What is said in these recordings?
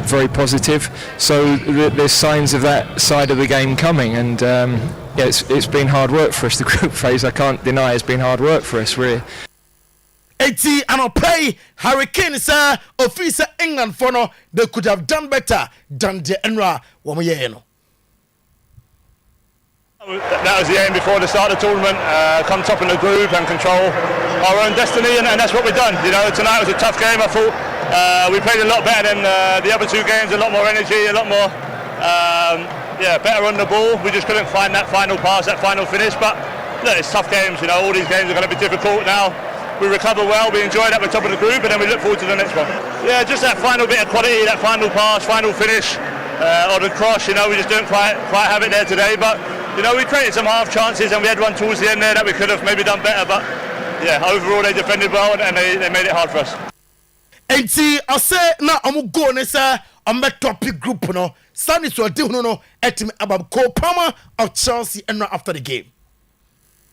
very positive. So there's signs of that side of the game coming, and it's been hard work for us. The group phase, I can't deny, has been hard work for us, really. Eti anopay Hurricanes officer England for no, they could have done better than the Enra Womayeno. That was the aim before the start of the tournament, come top in the group and control our own destiny, and that's what we've done. You know, tonight was a tough game. I thought we played a lot better than the other two games, a lot more energy, a lot more better on the ball. We just couldn't find that final pass, that final finish, but look, it's tough games, you know, all these games are going to be difficult now. We recover well, we enjoy that, we're top of the group, and then we look forward to the next one. Yeah, just that final bit of quality, that final pass, final finish, or the cross, you know, we just don't quite have it there today, but, you know, we created some half chances, and we had one towards the end there that we could have maybe done better, but, yeah, overall they defended well, and they made it hard for us. And see, I say, now I'm going to say, I'm a topic group, no, Sunday, so I don't know, about Cole Palmer of Chelsea, and after the game.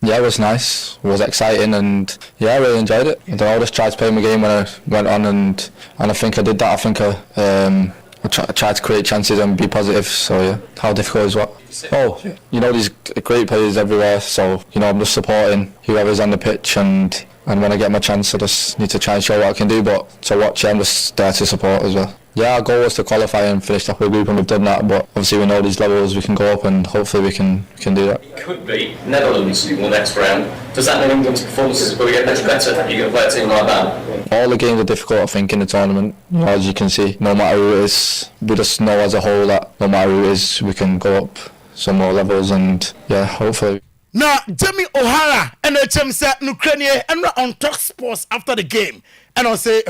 Yeah, it was nice. It was exciting, and yeah, I really enjoyed it. And I just tried to play my game when I went on, and I think I did that. I think I tried to create chances and be positive. So yeah, how difficult is what? Oh, you know, there's great players everywhere. So you know, I'm just supporting whoever's on the pitch, and when I get my chance, I just need to try and show what I can do. But to watch it, I'm just there to support as well. Yeah, our goal was to qualify and finish top of the group, and we've done that. But obviously, we know these levels we can go up, and hopefully, we can do that. It could be Netherlands who won next round. Does that mean England's performances will get better? You can play a team like that. All the games are difficult, I think, in the tournament. You know, as you can see, no matter who it is, we just know as a whole that no matter who it is, we can go up some more levels, and yeah, hopefully. Now, Jamie O'Hara and the team said Ukraine and on Talk Sports after the game, and I'll say,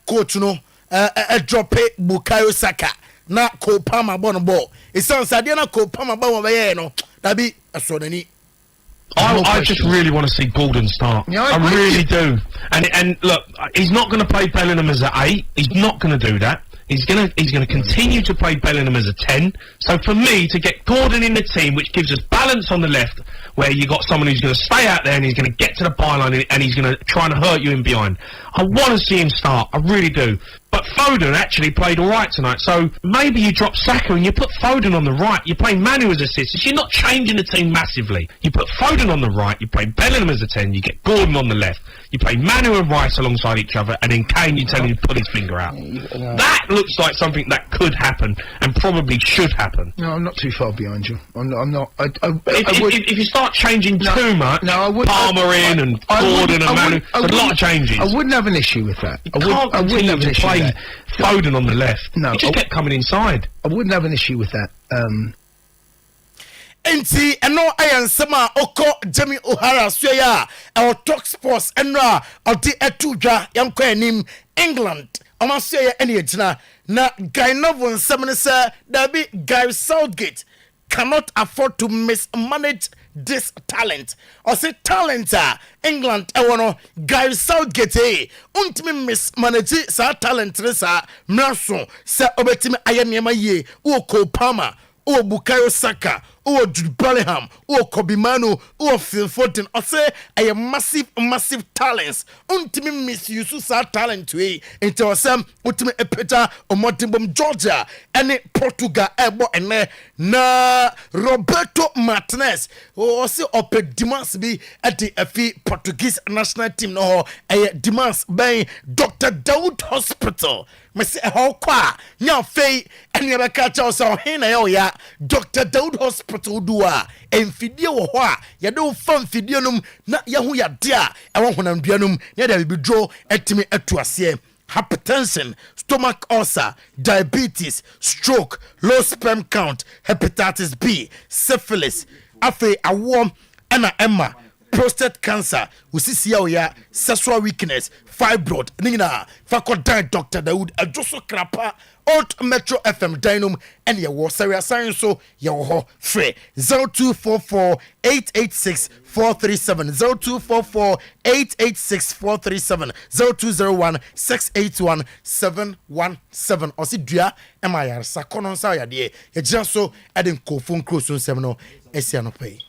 coach, no. A drop it Bukayo Saka na Cole Palmer ball. It sounds like Cole Palmer no that be a sonny. I just really want to see Gordon start. Yeah, I really do. And look, he's not going to play Bellingham as an 8. He's not going to do that. He's going to continue to play Bellingham as a 10. So for me to get Gordon in the team, which gives us balance on the left, where you got someone who's going to stay out there and he's going to get to the byline and he's going to try and hurt you in behind. I want to see him start. I really do. But Foden actually played all right tonight. So maybe you drop Saka and you put Foden on the right. You're playing Manu as a 6. So you're not changing the team massively. You put Foden on the right. You play Bellingham as a 10. You get Gordon on the left. You play Manu and Rice alongside each other. And then Kane, you tell him to put his finger out. That looks like something that could happen and probably should happen. No, I'm not too far behind you. I'm not. If you start changing too much, Palmer in and Gordon and Manu, there's a lot of changes. I wouldn't have an issue with that. I wouldn't have an issue with that. Foden on the left. No, he just kept coming inside. I wouldn't have an issue with that. Enti eno ayan sama oko Jamie O'Hara soya our Talk Sports enra odi etudwa yanko anim England amasoya ene agina na guy novel nsem ne say David Guy Southgate cannot afford to mismanage this talent. Or say talent England ewono Guy Southgate untimi mismanage sa talent sa mraso se obetimi ayenema ye o Cole Palmer o Bukayo Saka o Jude Bellingham o Kobe Manu o Phil Foden. I say a massive talents untimi misuse sa talent we into some ultimate epeta o Motimbom Georgia and Portugal ebo ene na Roberto Martinez o say oped demands be at the FA Portuguese national team no demands by Dr. Dawood Hospital. Mese how kwa nya fei ene be ka cha so he na yo ya Dr. Dawood Hospital dua emfidie wo ho a ye do fam fidie num na ye ho ya de a e wo honam dua num ye da bi dro etimi atuase hypertension, stomach ulcer, diabetes, stroke, low sperm count, hepatitis B, syphilis, afe awom ena emma, prostate cancer, usisi ya sexual weakness, fibroid, nina, fakodan Dr. Dawood, ajoso krapa, Old Metro FM Dynum, and your war serious science so your free 0244 886 437 0244 886 437 0201 681 717 or see Dria MIR Sakonon Saya de so adding Kofun Cruise on 7 Esiano Pay.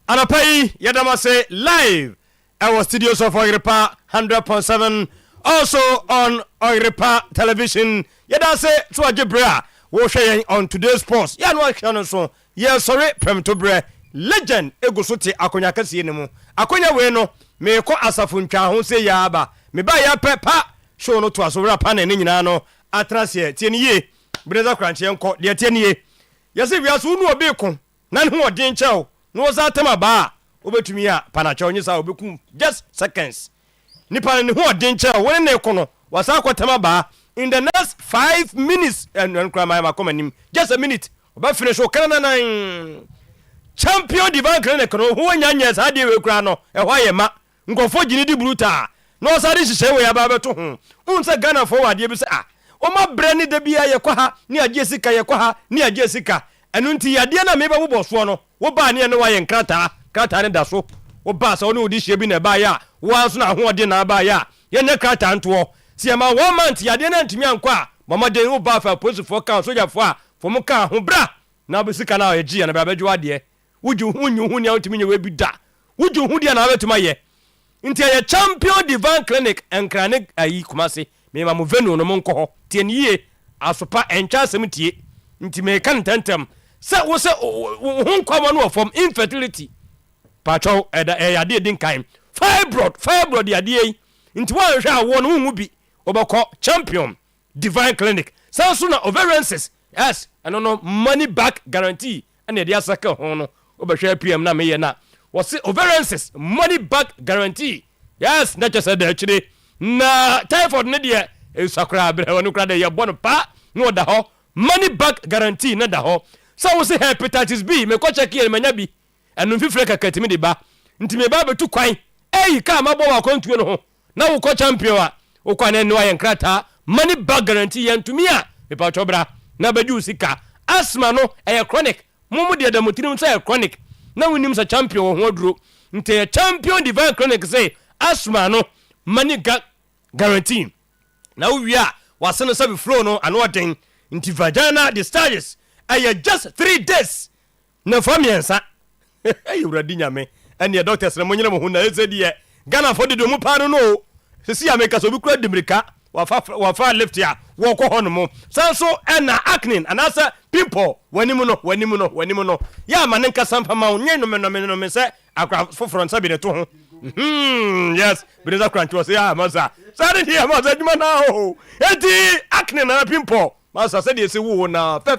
Anapay Yadama say live our studios of Oyerepa 100.7 Also on Oyerepa television, yada say so ajebra wo hwe on today's sports. Ya no ahwe no so. Ye sorry prem to bre legend egusote akonya kase ne mu. Akonya we no me ko asafo ntwa ho se ya aba. Me ba ya pepa show no to aso rapa na ne nyina no atrase tie ne ye. Breza kranche enko de tie ne ye. Ye se wiaso unu obi ko na ne ho odin chew. No za tema ba obetumi a panacha onye sa obekum just seconds. Nipa ne ho odin chew won ne ko no wasa kwatema ba in the next 5 minutes and my comment just a minute oba finish o kana na champion divine clinic no ho nyanya sa de we kura no e ho ye ma nkofo gini di bruta no sa de hihye we ya ba beto ho unsa Ghana forward ye bi se o ma bre ni da bia ye kwa ha ni agye sika ye kwa ha ni agye sika enu nti ya de na me ba bo so no wo ba ne wa ye nkrata ne da so wo ba sa no odi hye bi na ba ya wo anso na ho de na ba ya ye ne krata nto si ama 1 month ya de na ntimi ankwa mama de wo ba fa police for kan soja for a for mo kan ho bra na be sika na ye ji na ba beju ade wuju hu ni antimi nye we bi da wuju hu dia na betuma ye nti ye champion divine clinic enkrane ayi kumase me ma mo venu no mo nko ho tie ni ye asopa encha asem tie nti me kan tentem se wo se hu nkwa mo no from infertility pacho ya de din kan fibroid ya de nti wa hwa wo no hu bi obako champion divine clinic so na ovariances yes and no money back guarantee and the asaka ho no obehwe PM na me na wo se ovariances money back guarantee yes na just da chire na typhoid ne de esakra abre wonu kra de ye bono pa no da ho money back guarantee na da ho so wo se hepatitis B me ko check ye manya bi enu fifre kakatimi de ba nti me ba betu kwan ka mabo wa kontuo no ho na wo ko champion a wo kwa na no ayen krata money back guarantee yantumi a me pa chobra na badu sika asthma no chronic mumu de damutirim say chronic na wonim sa champion ho aduro nte champion divine chronic say asthma no money guarantee na wi a wasene sabi flow no ano den nti vagina discharges just 3 days na famiensa ayi uradi nyame ene doctors na monyere mo hu na ezedie Ghana for de mu pa no sisi America so bi kura dimirika wafa lift ya wo ko hono mo sanso ena acne anasa pimple wanimu no ya manenka sampa ma onye no me se akra foforo nsa bi ne to ho yes breza kranti was ya maza sare dia maza djuma na ho eti acne na pimple maza se de se wo na fe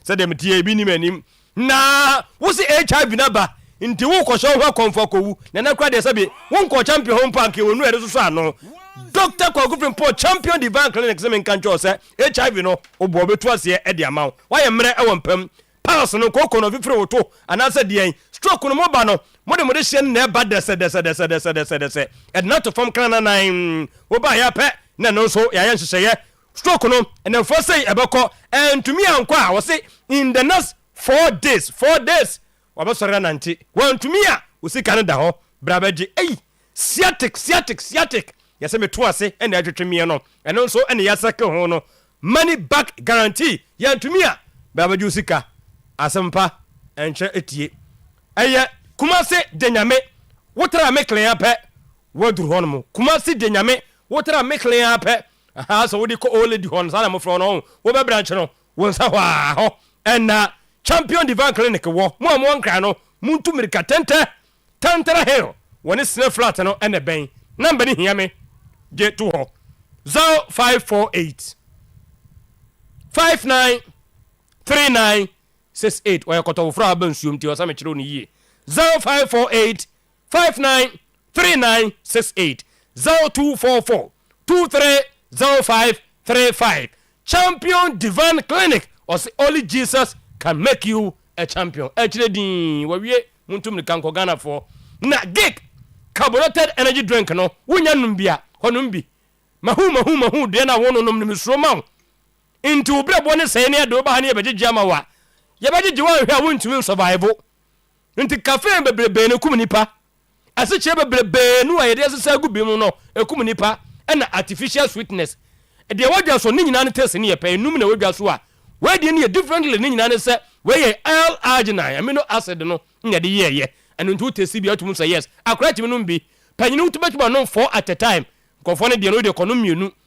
se de mtie bi ni manim na wo se HIV na ba nti wo ko so ho konfo ko wu na kra de se bi won ko champion home park wonu ere so ano Dr. Kwagufin Po champion divine clinic se men kancho se HIV no obo betu ase e de amaw wa ye mre e wompam pass no kokko no fifre woto anasa de stroke no moba no mode hye na e ba dese e na to form kana nine wo ba ya pe na no so ya yen hye stroke no and for say e beko entumi ankwa wo se in the next 4 days wa be sore na nti wa entumi a wo si Canada ho brabaji sciatic yase me to ase ena atwetweme no eno nso ena yasaka ho no money back guarantee ya ntumi a baba jusika asempa enche etie eye kumase denyame wotara meklen ape waduru ho no kumase denyame wotara meklen ape aha so wodi ko oledi ho no sana mo fro no wo be branch no wonsa ho ena champion divine clinic wo mo nkra no muntu mirika tantara hero woni sne flat no ena ben number ni hiame get to her 0548 593968 oya koto fra bansuom ti osame kire oni yi 0548 593968 0244 230535 champion divine clinic or say only Jesus can make you a champion ekire din wawie muntum ni kanko Ghana for na gig carbonated energy drink no wonya numbia honum bi mahu de na wono nom nimsuro ma into obrebo ne sey ne do ba ne bejeje ama wa ye bejeje wa hwa wontumi survive nti cafe bebrebe ne kum nipa aseche bebrebe nu ayede asesa gu bi mu no ekum nipa na artificial sweetness de wadwa so ne nyina ne test ne ye pe num na wadwa so a we de ne differently ne nyina ne se we ye L-arginine amino acid no nya de ye anu ntu test bi atum say yes akurati me num bi panyinu tubetuma no 4 at a time kofo ne de no de kono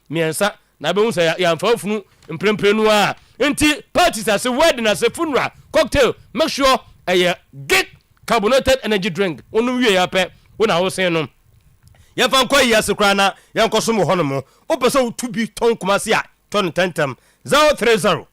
miensa na be hu say ya mfafunu mpremprenu a enti parties as wedding as funeral cocktail make sure get carbonated energy drink onu wie ya pe wona wo sen no ya fa nkwa yi asekra na ya nkoso mo hono mo opeso to bi ton kumase a ton tentem 030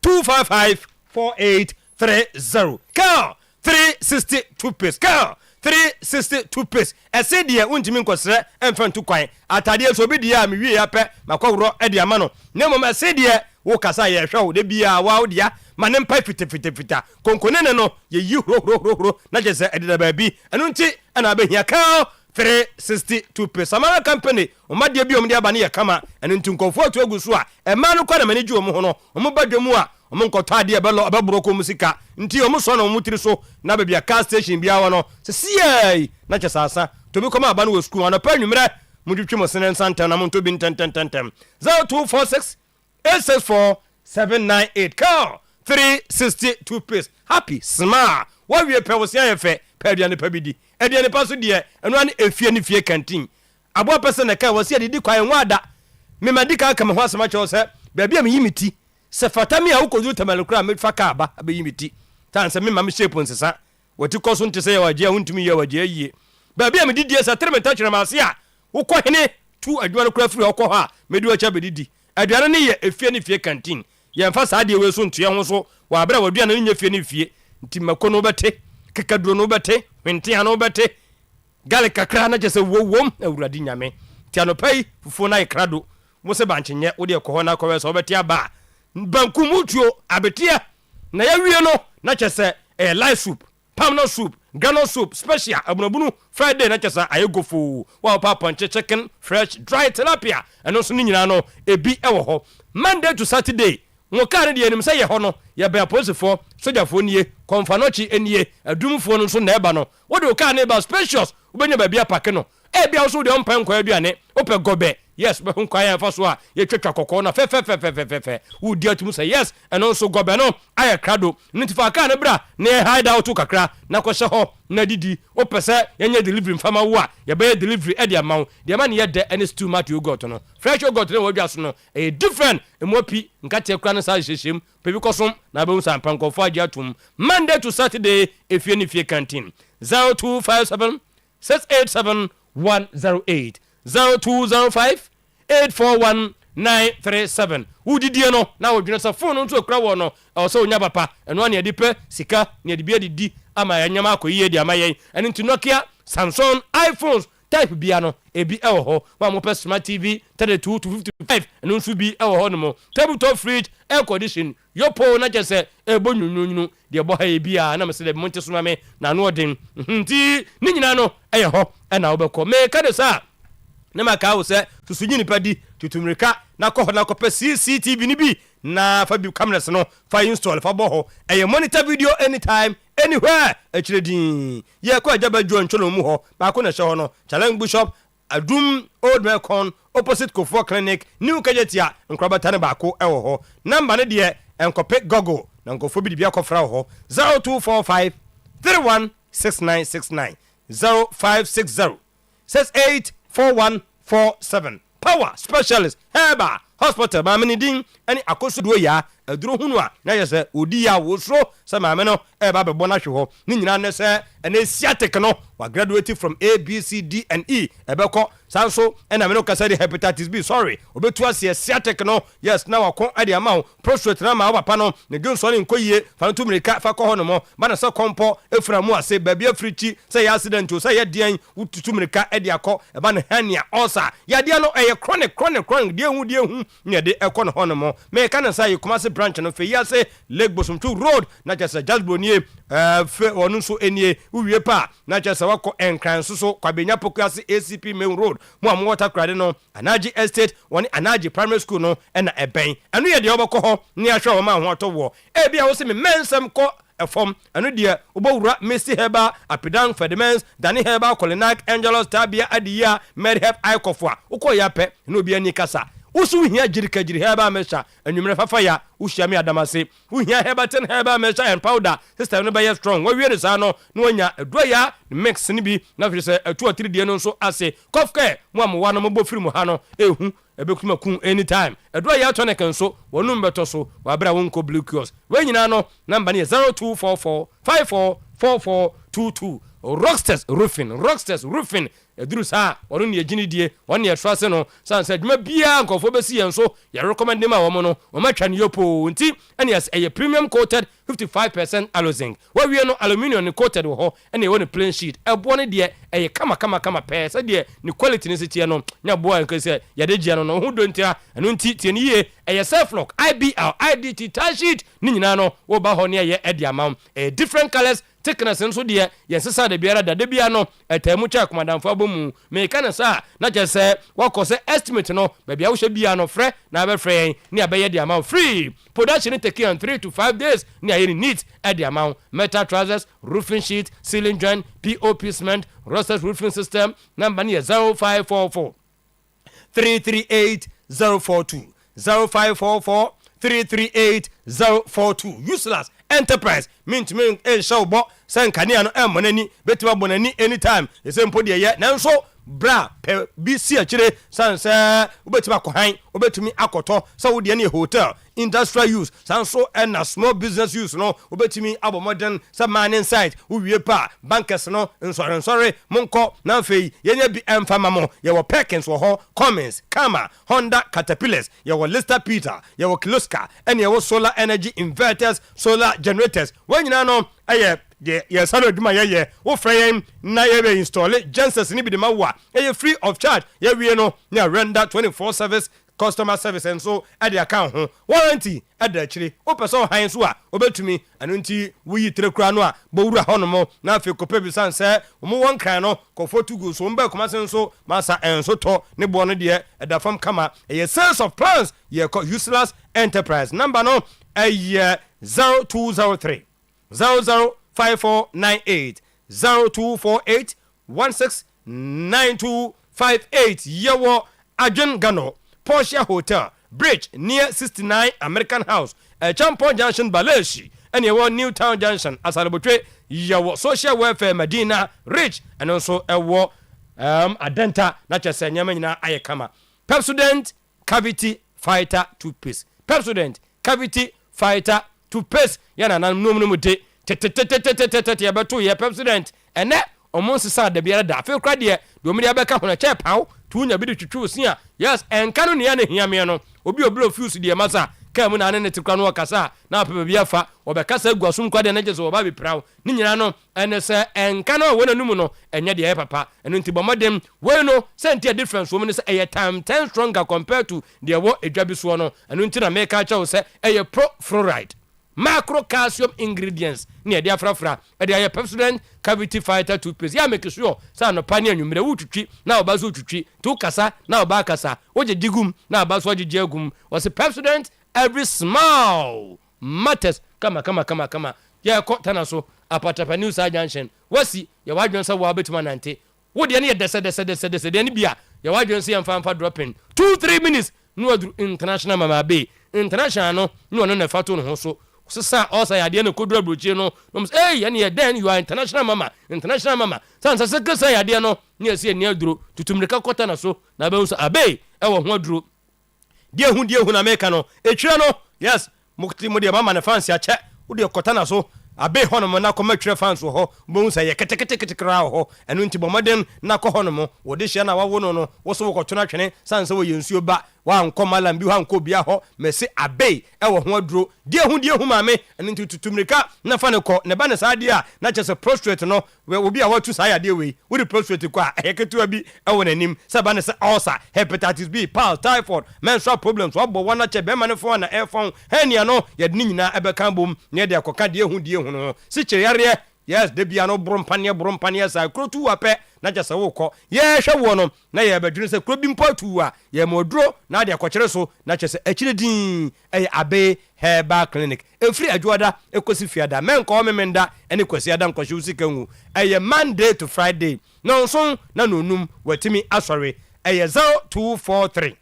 255 4830 ka 362 pace ka 362 pace ese de untimi nkosere emfantu kwan atade so bi de ya me wie ya pe makworo e de ama no ne mo ese de wo kasa ye hwe wo de bia wa wo dia mane mpa fita konkonene no ye yi hro na jese edida baabi enu nti ana abehia ka 362 pace Samara company omade bi omde aba ne ye kama enu nti nkofo atu agusu a ema no kwa na mane ji omo ho no omo badwemu a omo nkoto ade ebelo ababroko musika nti omo so na omo tiri so na bebia car station bia wo no se siai na jese asa to bi koma aba no school ana pa nwumre mudwetwe mo senen santa na mo to bi 10 0246 864 798 ka 362 pace happy smile wa wie pe wo sia ye fe pa aduane pa bidi aduane pa so de eno an efie ne fie canteen abo pese na ka wo sia de di kwan wada me madika ka me ho asema che wo se ba bia me yimiti se fatami a ukozu tamalukura me fa ka aba abe yimiti tan se me ma me shape nsesa woti koso nte se ya waje huntumi ya waje yie ba bia me didi esa trementa kyerema ma se a wo kɔ hene tu aduane kura firi okɔ ha me di wacha be didi aduane ne ye efie ne fie canteen ye mfa saa de we so ntua ho so wa abra waduane ne nye fie ne fie nti makono bete kakaduro no bete hwentia no bete gale kakra na jese wowom awurade nyame ti anopai fufu na ikrado mo se bankyenye wo de kɔ na kɔ we so bete aba banku mutuo abetia na ya wie no na chese live soup palm soup gano soup special abunabunu Friday na chese ayegofo wa papa chicken fresh dry tilapia eno so ni nyina no ebi ewo ho Monday to Saturday wo ka ne de enim se ye ho no ye be aposefo sojafo nie konfanochi enie adumfo no so na eba no wo de ka ne ba specials ubenya ba bia pake no e bia so de on pan kwa aduane ope gobe yes be hun kwa ya fa so a ye twetwa kokko na fe wo di atum say yes and also gobe no aye krado ntifa ka ne bra ne hide out kakra na ko hye ho na didi ope se yenye delivery mfama wo a ye be delivery e de amaw de ma ne ye de any stew mat yogurt no fresh yogurt ne wo dwa so no e different emopi nkate kra no sa hyeshem pe bi kosom na be hun san pan ko fo agi atum Monday to Saturday efie ni fie canteen 0257 687 108 0205 841 937 udidie no na wodwene sa phone nso kra wo no so onya papa eno ane edipe sika ne edibia didi ama yanyama akoyie di ama yen ene nti Nokia Samsung iPhones type bia no ebi ewo ho wa mo smart TV 32 to 55 eno nso bi ewo ho no mo tabletop fridge air condition yopo na jese ebonyunyunu de bo ha ebia na mesele monte soma me na no odin nti ni nyina no eye ho na obekọ me ka de sa ne maka wo se susunyi nipa di tutumrika na kɔ na kɔpɛ CCTV ni bi na fa bi cameras no fa install fa bɔ ho eye monitor video anytime anywhere echiredin ye kɔ ajaba jo nchono mu ho ba ko na hye ho no challenge bishop adum old Melcon opposite Kofo clinic new kajetia nkrabata ne ba ko ɛwɔ ho number ne de enkɔpɛ Google na nkɔfo bi bia kɔfra ho 0245 316969 0560 684147 power specialist heba hospital ma meni din ani akosudo ya aduro hunu a na yese odi ya wo so se ma me no e ba bebo na hwe ho ni nyina ne se ene siatic no wa graduate from A B C D and E ebeko sanso ena me no kasa de hepatitis B sorry obetu ase siatic no yes na wa kon ade ama prostate na ma papa no ne gun so ne nkoyie fa no tumrika fa ko ho no mo ba na se kompo efra mu ase ba bia frichi se ya accident o se ya dian ututumrika ade akọ e ba na hernia ulcer ya dia no e chronic die hu ne de ekọ no ho no mo me ka na say Kumasi branch no fe ya se Lake Bosumtu road na just Jasbronie fe onu so enie uwie pa na just wako enkran so kwabenya pokuase ACP main road mo am water crade no Anaji estate woni Anaji primary school no na eben eno ye de obekọ ho ne ahwe wo ma ho atọwo e bia wo se me mensem kọ efom eno de obowura Messi Heba Apidan Fedemens Dani Heba Colinac Angelos Tabia Adia Medhep Aikofo ukọ ya pe no bia ni kasa usu hia jirikajiri heba mesha enwumre fafa ya uhyia me adamase uhia hebaten heba mesha and powder system no be strong wo wie sa no no anya edoya mix ni bi na fi se 2 or 3 die no so ase kofke mo amwa no mo bofiri mu ha no ehu ebekuma kun anytime edoya tonic nso wonum beto so wa bra wonko blue kiosk we nyina no number ni 0244 544422 Rocksters Roofing eduru sa wonu ne agini die wonu ne trase no sanse dwuma bia nkofo besi yen so ya recommend dem a wo no o matwa ne yopo nti ene yes a premium coated 55% aloe wa wie no aluminium ne coated wo ho ene wo ne plain sheet ebo ne de eye kama pese de ne quality ne sitie no nya bo an kase ya de gia no ho do ntia eno nti tie ne ye eye self lock IBL IDT tie sheet ni nyina no wo ba ho ne ye e de amount different colors thickness nso de yensesa de biara da bia no etamu cha komadanfo abomu me kana sa na chese wakose estimate no ba bia wo hye bia no frɛ na ba frɛ ni abaye de amount free production take on 3 to 5 days ni ayi neat at the amount metal trousers roofing sheet ceiling joint POP cement rusted roofing system number ni 0544 338 042 0544 338 useless enterprise mint showbo sen kania no emonani betima bonani anytime esempo de ye nanso bra pe bc akire sanse obetima kohan obetumi akoto so wo de ne hotel industrial use sanso and small business use no obetumi abo modern some mining site wo wie pa bankers no nsore monko na fei yenya bi emfama mo ye wo Perkins wo ho Cummins Kama Honda Caterpillars ye wo Lister Peter ye wo Kiloska and ye wo solar energy inverters solar generators wanyina no aye ye salo duma ye wo frame na ye be install Genesis ni bi de mawa ye free of charge ye wie no na render 24 service customer service and so at the account ho warranty at the chiri o person han so a obetumi anu nti wuyi trekura no a bowura honomo na afi kopa bi san se mo won kan no ko fotu go so mba kuma sen so masa enso to ne bo no de da fam kama ye sense of plans ye useless enterprise number no 0203 005498 0248 169258 yewo Ajen Gano Porsche Hotel Bridge near 69 American House Acheampong Junction Baleshi and your Newtown Junction Asalabotwe your social welfare Medina Rich and also a war Adenta not just a nyamina ayekama Pepsodent Cavity Fighter toothpaste Pepsodent Cavity Fighter toothpaste yana na num de ya beto ya Pepsodent ene omonsi sa da biara da fe kra de do mi abeka ho na che paw tunya bi de twitwu sia yes enka no ne ya ne hia me no obi oblo fuse de masa ka mu na ne tikra no kasa na papa bi afa obekasa guasum kwa de na jeso oba bi praw ni nyina no ene se enka no wona numu no enye de papa eno nti bomodem we no senti a difference wo me se eye time 10 stronger compared to the wo edwabi so no eno nti na make a cha wo se eye pro fluoride macro calcium ingredients ne dia frafra e dia Pepsodent cavity fighter toothpaste ya make sure sa no pani anwumre wututwi na obazo ututwi tu kasa na oba kasa oje digum na obazo oje agum was Pepsodent every small matters kama ya ko tanaso apata news junction wasi ya wadwon sa wa betuma nante wo de ne dese de ne bia ya wadwon sa yamfa dropping 2-3 minutes no adru international mama be international no na fato no ho so sisa osa ya de ne kodura brochie no no say ya ne den you are international mama sansa sekesa ya de no ne ase ne aduro tutumrika kota na so na be so abe e wo ho aduro die hu na meka no etwire no yes mukti mo de mama na fancy ache wo de kota na so abe hono na koma twire fans ho bo say kete kra ho enu nti bomodem na ko hono mo wo de hye na wawo no wo so wo kotona twene sansa wo yensuo ba wa nkoma lambi wa nkobia ho mesi abe e wo ho aduro die hu maame enu nti tutumrika na fa ne ko ne ba ne saade a na chese prostrate no wo bia watu saa ya de we wo de prostrate kwa heketua bi e wo nanim se ba ne se ulcer hepatitis B pal typhoid menstrual problems wo bo wana che be ma ne fo na airphone henia no ye de nyina e be kan bom ne de akoka die hu no si kyereyare yes de bia no brompanie sa krotu wape na jase wo kɔ ye hwɛ wo no na ye badwene se kro bi mpotu a ye modro na de akɔkyere so na kyese akyire din abe herbal clinic efri adwoada ekosi fiada menko memenda ene kwasi ada nkɔhye usika ngu Monday to Friday no so na nonum watimi asɔre 0243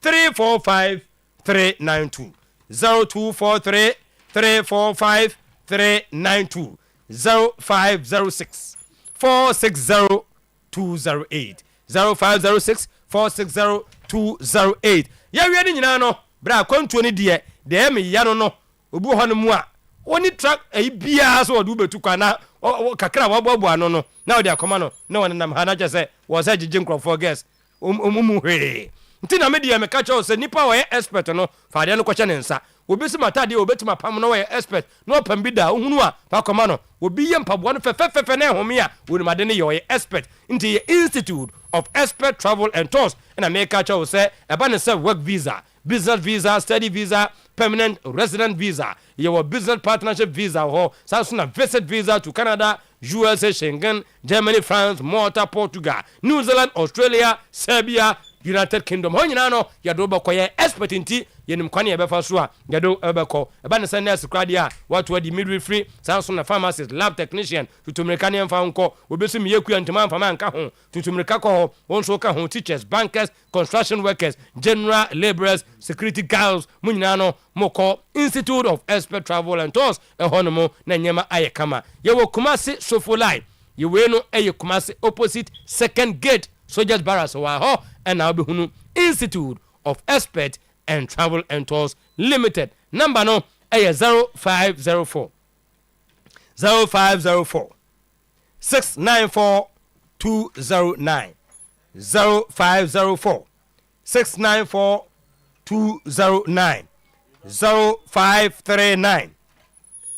345 392 0243 345 392 0506 460 208 0506 460 208. Ya wi ni nyina no bra kwantuo ni de me ya no obu ho no mu a oni track e bia so odu betu kwa na kakra wabobo ano no na odi akoma no na won nam ha na je wo se gigi nkrofo guest mu he nti na me de me ka cho se nipa wo expert no fa de no kwache ne nsa obi si mata de obetima pam no wo expert no pam bi da ohunu a fa koma no obi ye mpabo no fefefe na ehome a woni made ne ye expert nti ye Institute of Expert Travel and Tours na me ka cho se eba ne se work visa, business visa, study visa, permanent resident visa, your business partnership visa, or Samsung visit visa to Canada, USA, Schengen, Germany, France, Malta, Portugal, New Zealand, Australia, Serbia, United Kingdom. Ho nyina no ya do ba koye expert nti yenim kwane ebe fa so a ya do ebeko eba ne se nurse krade a what we the midwifery Samsung na pharmacist, lab technician, tutumrika ne mfa nko obesu me yeku antema mfa man ka ho tutumrika ko ho won so ka ho teachers, bankers, construction workers, general laborers, security guards mu nyina no moko Institute of Expert Travel and Tours ehonomo na nyema ayekama ye wo Kumasi Sofolai ye we no eye Kumasi opposite second gate Soldiers Barracks wa ho and now be hunu Institute of Expert and Travel and Tours Limited. Number no 0504 0504 694 209 0504 694 209 0539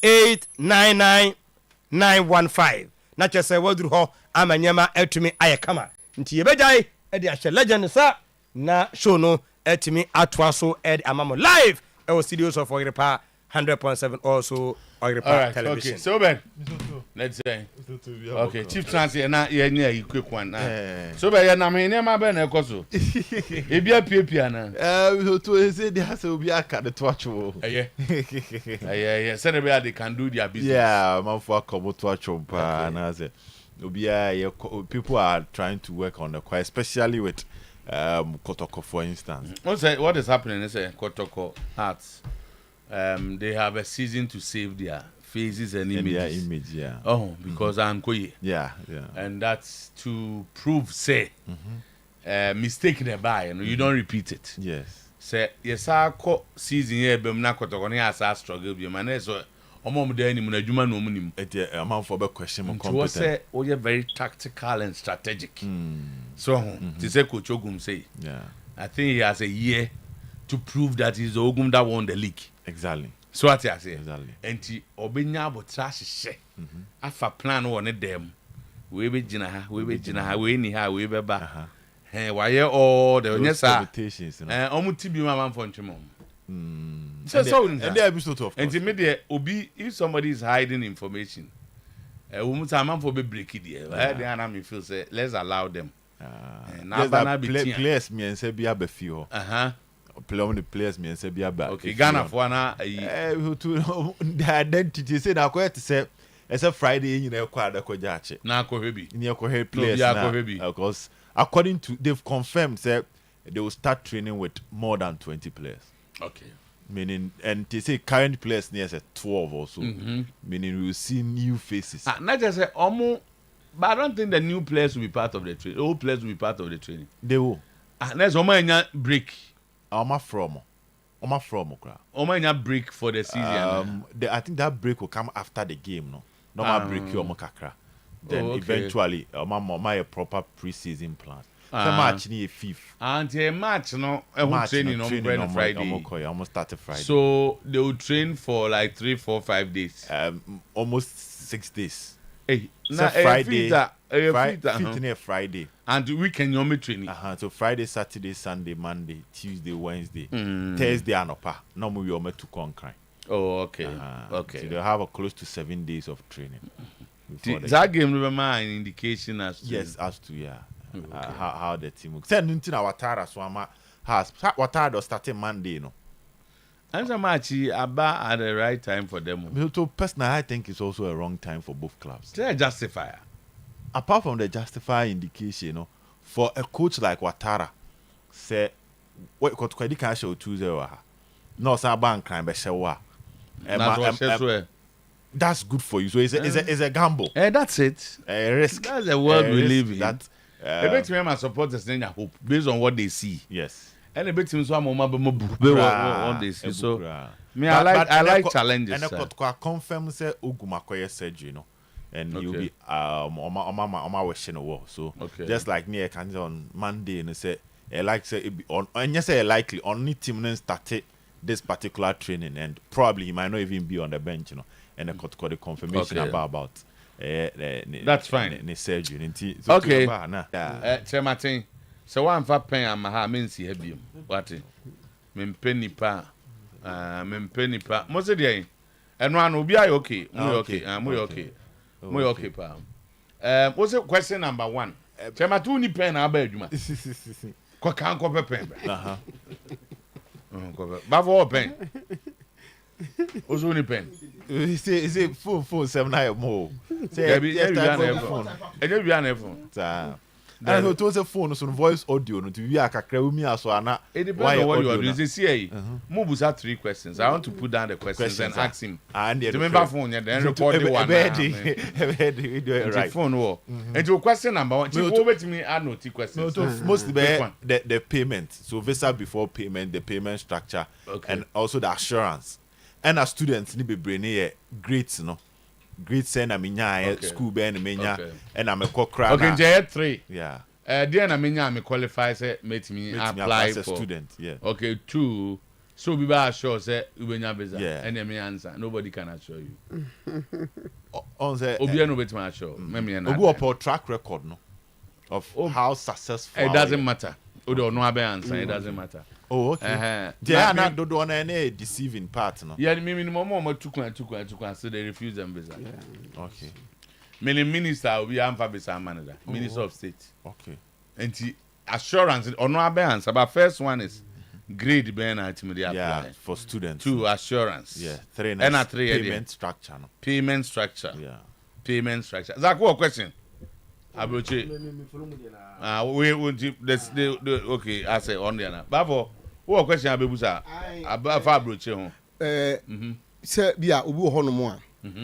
899 915. Na chese wadru ho amanyama etumi ayekama nti yebejai e de ahye legend sa na show no etimi atwa so e amamo live e was studios of Oyerepa 100.7 also Oyerepa television. Okay, so Ben, let's say okay, chief transit na ye nya yi quick one na so Ben ya na me ne ma Ben e koso e bia piapia na to say they has obi aka the torch wo yeah say they can do their business. Yeah, man for come to achompa na say people are trying to work on the quiet, especially with Kotoko, for instance. What is happening is Kotoko Arts. They have a season to save their faces and images. Yeah. Oh, because I'm Koye. Yeah. And that's to prove, say, mistake they buy, and you don't repeat it. Yes. Say, yes, I call season here, but I'm not Kotoko, as I struggle with my name. So, I'm there any Munajuma no money. A man for a question. Was say, oh, you're very tactical and strategic. So, this is Coach Ogum say. Yeah. I think he has a year to prove that he's the Ogum that won the league. Exactly. So what I say. Exactly. And he obenya but trash she. Afa plan on it them. We be jina, we ni ha, we be ba. Why all the invitations, omuti bi mama for ntwemo. So and the episode of and immediate obi if somebody is hiding information. We must man for be break it there. The enemy feel say let's allow them. Now players me and say be a few. Play on the players me and say be a back. Okay, Ghana for na the identity say na quite say it's a Friday in your quad ko jache. Na ko hebi. In your players now because according to they've confirmed say they will start training with more than 20 players. Okay. Meaning, and they say current players near 12 or so. Meaning we will see new faces. Not just say but I don't think the new players will be part of the training. Old players will be part of the training. They will. There's break. Oma from break for the season. I think that break will come after the game. No break you kakra. Then eventually, my proper pre-season plan. The match near fifth. Until March, no, training on Friday. Almost started Friday. So they will train for like 3, 4, 5 days. Almost 6 days. Hey, so Friday, Friday. And the weekend you're training. So Friday, Saturday, Sunday, Monday, Tuesday, Wednesday, Thursday, and upper. No more you're meant to conquer. Oh, okay. Okay. So they'll have close to 7 days of training. That game remember an indication as to as to how the team looks. Send into our Watara Swama has Watara starting Monday, And so much about at the right time for them. So personally, I think it's also a wrong time for both clubs. They're justifier. Apart from the justifier indication, for a coach like Watara, say what could can show 2-0 no sa bank crime be show that's good for you. So it's a gamble. That's it. A risk. That's the world we live in. That a bit of my supporters then hope based on what they see. Yes. And a bit of some what they see. So me I like challenges. And I could confirm say Ugumakoye surgery, and you'll be on wishing a war. So just like near can on Monday and say like say on and you say likely only team started this particular training and probably he might not even be on the bench, and I got the confirmation about that's fine. The surgery. Okay. Martin. So one for pen and my means he have what penny pa most of the and one will be okay. We okay pa. What's the question number 1? Chema 2 pen abeduma. Ko kan ko pen. Bavo pen. Ozuni pen. Is it phone 7 more? Phone. And it was a phone so voice audio to be a kakra so ana. It depends on what you are doing. See, Mubus had 3 questions. I want to put down the questions and ask him. And remember phone then record the one. Right. Phone war. And to question number 1. You over to me add no questions. Mostly the payment. So visa before payment, the payment structure, and also the assurance. And as students need be bring grades, Great send school ben and I'm a cockra. Okay, J 3. Yeah. Then I qualify say make me apply for student. Yeah. Okay, 2. So we are sure say ubenya beza. Yeah. And me answer. Nobody can assure you. On the Obi no bet me assure. Me na. Obi up track record of how successful. It doesn't matter. Odo no abe answer. It doesn't matter. Oh, okay. They not do one any deceiving part, Yeah, minimum more tukwan so they refuse them visa. Yeah. Okay. Many minister we am for visa manager, Minister of State. Okay. And the assurance or no answer, but first one is grade ben ultimately apply. Yeah, for students. 2 assurance. Yeah. 3 and 3 payment structure. Payment structure. Yeah. Payment structure. Zach, what question? Abuchi. We okay, I say on there now. Babo, what question abebusa? About Fabruche home. Sir, bia obi ho no mo a.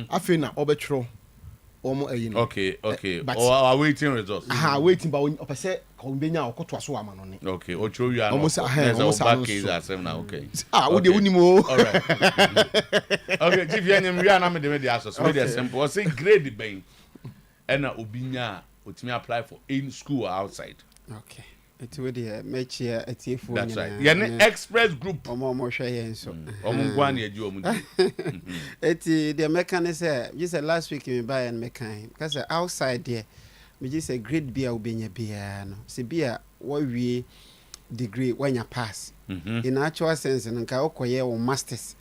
Afi na obetro omo ayi no. Okay. Or waiting results. Waiting but opese ko benya okoto aso ama no ne. Okay, ocho you are. Almost back case asem na okay. We dey unimo. All right. Okay, if you anyam we are na me dey aso. So dey simple. I say grade ben. And obinya otimi apply for in school or outside. Okay. It would match here at T4. That's right. Yeah, express group. More share so. The mechanism just last week you buy and mechanic because outside there we just a great beer will be in beer no. See beer what we degree when you pass. In actual sense and ka okoye or masters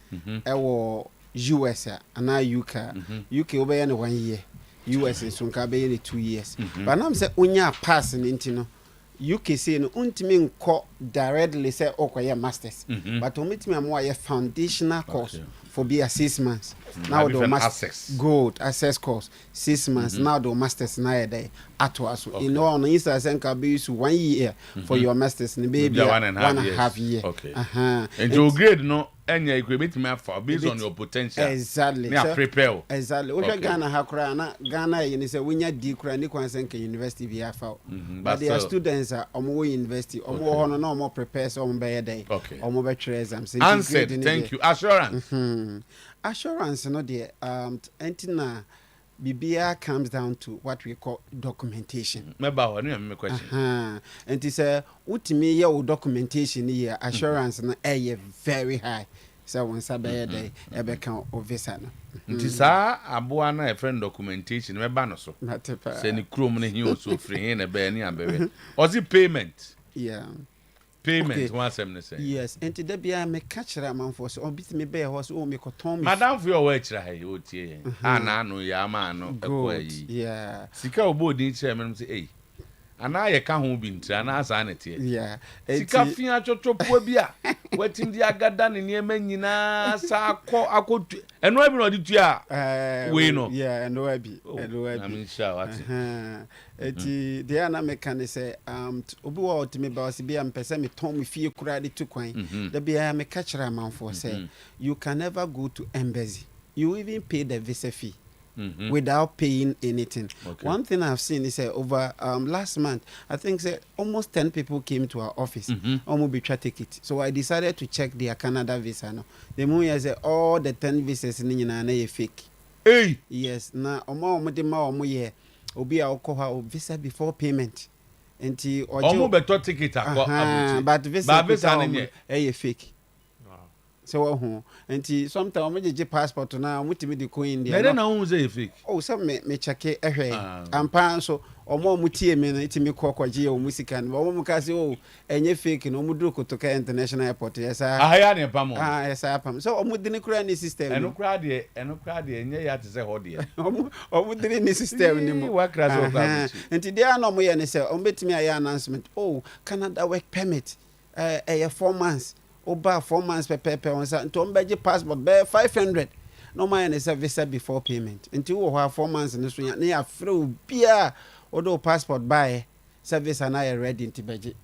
or US and now UK over 1 year. US is soon can be 2 years. But I'm say unya pass into UK say no untimi nko directly say okoye masters. But omitimi am a foundational course for be 6 months. Now the masters good access course 6 months. Now the masters na day atwas. In all no is as can be 1 year for your masters and baby 1.5 year. Okay. And your grade no enya equate me for based on your potential. Exactly. Me prepare. Exactly. Okay. Ghana ha kra na Ghana you say we nya di kra ni kwan senke university bi afa. But their students are omo university omo ho no na omo prepare so omo be day. Omo be try exams. Answer. Thank you. Assurance. Assurance no there entina Bibia comes down to what we call documentation. Meba me question. And it say utimi your documentation here assurance na very high. So once a day ebe kan visa no. Nti sa aboa na e friend documentation meba no so. Say ni krom na hi so free hin na be ni abere. Ozi payment. Yeah. Payment one sem say. Yes, and today bia me catch man for so bit me be horse o me ko ton me. Madam for your work try o tie. Na no ya ma no e ko yi. Yeah. Sika obo din kire me say eh. ana ye ka ho bi ntira na asa na tie yeah sika fia chochopo bia wetin di agada ne niema nyina sa akọ eno abi no di tua we no yeah eno abi I mean sure what eti they are na mechanic say obi wa otimi ba osi bia mpese me ton me fie kura de tu kwan da bia me ka kira manfo say you can never go to embassy, you even pay the visa fee without paying anything. Okay. One thing I've seen is over last month, I think almost 10 people came to our office almost be try ticket. So I decided to check their Canada visa. No, the moment say all the 10 visas in fake. Hey, yes, na omo ye obi a okoha visa before payment. Enti omo beto ticket akọ but visa fake. So sometimes I get passport now. I'm with me the coin there. They don't say fake. Oh, some me check it. I'm pan so or more mutie me it me kwa je o musican. But one kasi oh enye fake no mudu kotoka international airport. Yes sir. Ya pam. Yes sir pam. So omu dini kura ni system. Eno kura de enye ya te say ho de. Omu dini ni system ni mo. Wa kra so kwa. Enti dia no mo ye ne say o betimi aye announcement. Oh, Canada work permit. 4 months. Oba 4 months per on sa to mbeje passport be 500 no man is a visa before payment until we have 4 months in so na ya free bia odo passport buy service and I ready into beje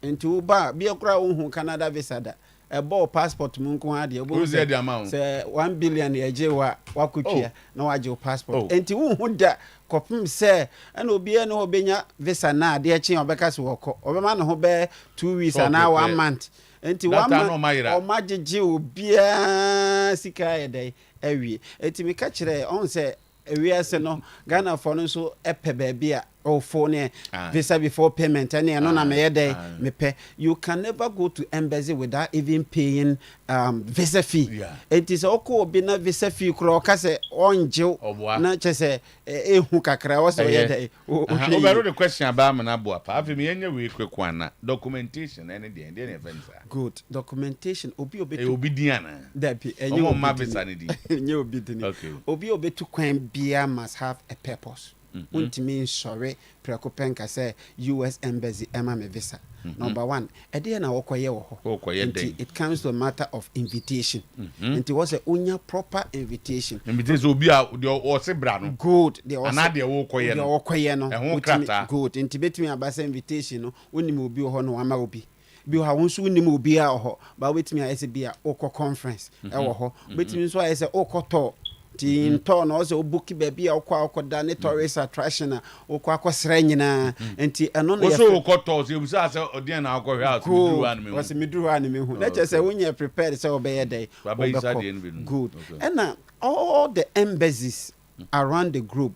until ba bia kura hu Canada visa da bo passport mu nko ha de obo say 1 billion eje wa kutwa na waje passport until hu da kopim say na obi e na obenya visa na de eche obeka se woko obema na ho be 2 weeks and 1 month. Enti wa magigi obia sika yedai awie enti me ka kire on se awie se no Ghana for no so epe ba bia o phone visa before payment and no na me yedai me pe you can never go to embassy without even paying visa fee. Enti se oko obi na visa fee kro ka se onje na che se ehu kakra wo se yedai o bero the question about me na bo apa afi me yenye we kwekwan na documentation any dey na events good documentation obi diana that enye o ma visa ni di enye obi dini obi to kwan bia must have a purpose. Untimi sorry preocupenka say US embassy ema me visa. Number 1 ede na wokoye wo ho it comes to a matter of invitation. It was a unya proper invitation obi a o se bra no good ana de wokoye no good inti betimi abasa invitation no onim obi ho no ama obi bi ha wonso nim obi a ho ba wetimi a ese bia okọ conference e wo ho betimi so a ese okọ in turn also book baby akwa da ne tourist attraction akwa akosra nyina enti eno no so okoto so ebusa say odian na akwa house midru an me hu na say when you prepared say obey day good and all the embassies around the globe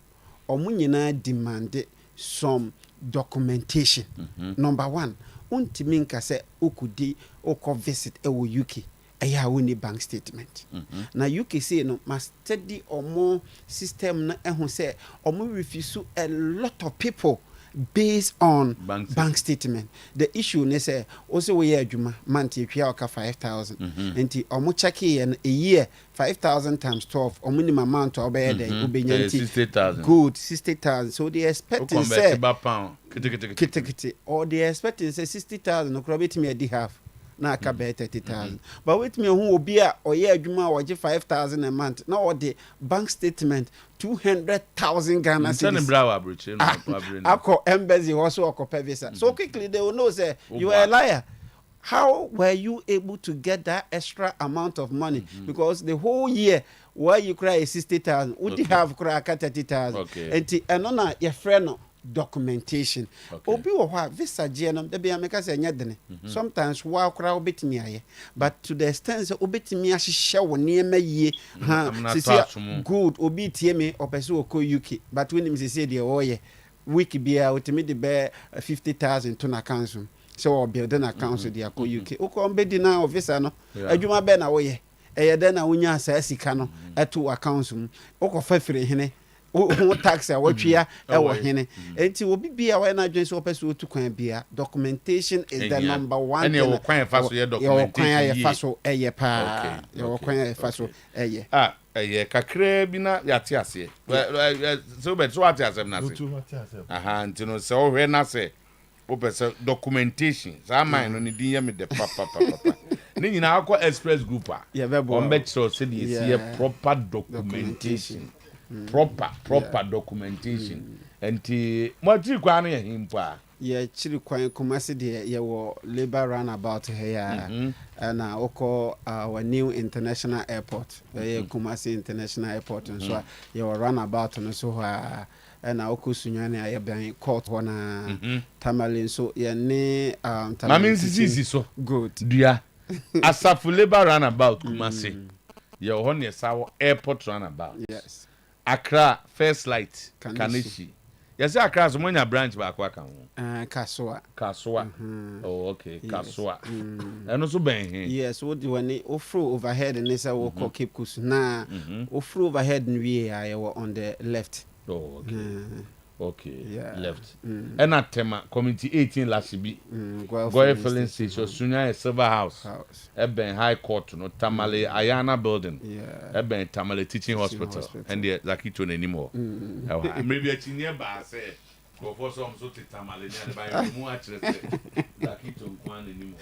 omunyina demand some documentation. Number 1 untimi nka say okudi okọ visit ewo UK aya woni bank statement. Na UK say no must study omo system na ehun say omo refuse a lot of people based on bank statement. The issue ne say also we adwuma month etwa oka 5,000 enti omo check a year 5,000 times 12 omo ni amount obey dey obenya 60,000 good 60,000 so they expecting say or they expecting say 60,000 no crobit me a half na aka be 30,000 but wait me who obi a oye adwuma waje 5,000 a month na or the bank statement 200,000 Ghana cedis akọ embassy also akọ visa so quickly they will know say you are a liar. How were you able to get that extra amount of money? Because the whole year where you cry 60,000 would you have cry 30,000 and on your friend documentation obi wo ha visa je no de bia meka se nyedene sometimes wa kra obetimi aye but to the extent obetimi ahihye wo ne emaye good obi tie me opese okọ UK but when him say de oye week bia otimi de be 50,000 to na council so o build na council de akọ UK okọ mbedi na officer no adwuma be na wo ye eye de na wonya asa sika no eto account mu okọ fafire hene tax a watchia e wo hene enti obi bia wa na dwen so person otu kwan bia documentation is the number 1 and your kwan fa so ye documentation ye fa so eye pa your kwan ye fa so eye eye kakra bi na yate ase so bet so ate ase na se aha enti no se o hwe na se opese documentation sa man no ne din ye me de papa ne nyina akọ express group a on be chiro se de see proper documentation proper documentation enti mo tri kwa no ye himpo a ye chiri kwan Kumasi de ye wo labor roundabout here na oko our new international airport Kumasi international airport so ye wo roundabout no so ha na oko sunyane aye ban court ho na Tamale so ye ne Mami sisi so good dua Asafu labor roundabout Kumasi ye ho ne sawo airport roundabout yes Accra first light Kaneshi yes Accra so monya branch ba kwa kan Kaswa oh okay Kaswa eno so ben he yes what do when ofro overhead and say we call Cape Coast na ofro overhead we are on the left oh okay left and at tema community 18 Lashibi Goye filling station Sunya Silver House Eben High Court no Tamale Ayana building Eben Tamale Teaching Hospital and the Zakito anymore maybe a nearby say go for some sort of Tamale by more actually Zakito one anymore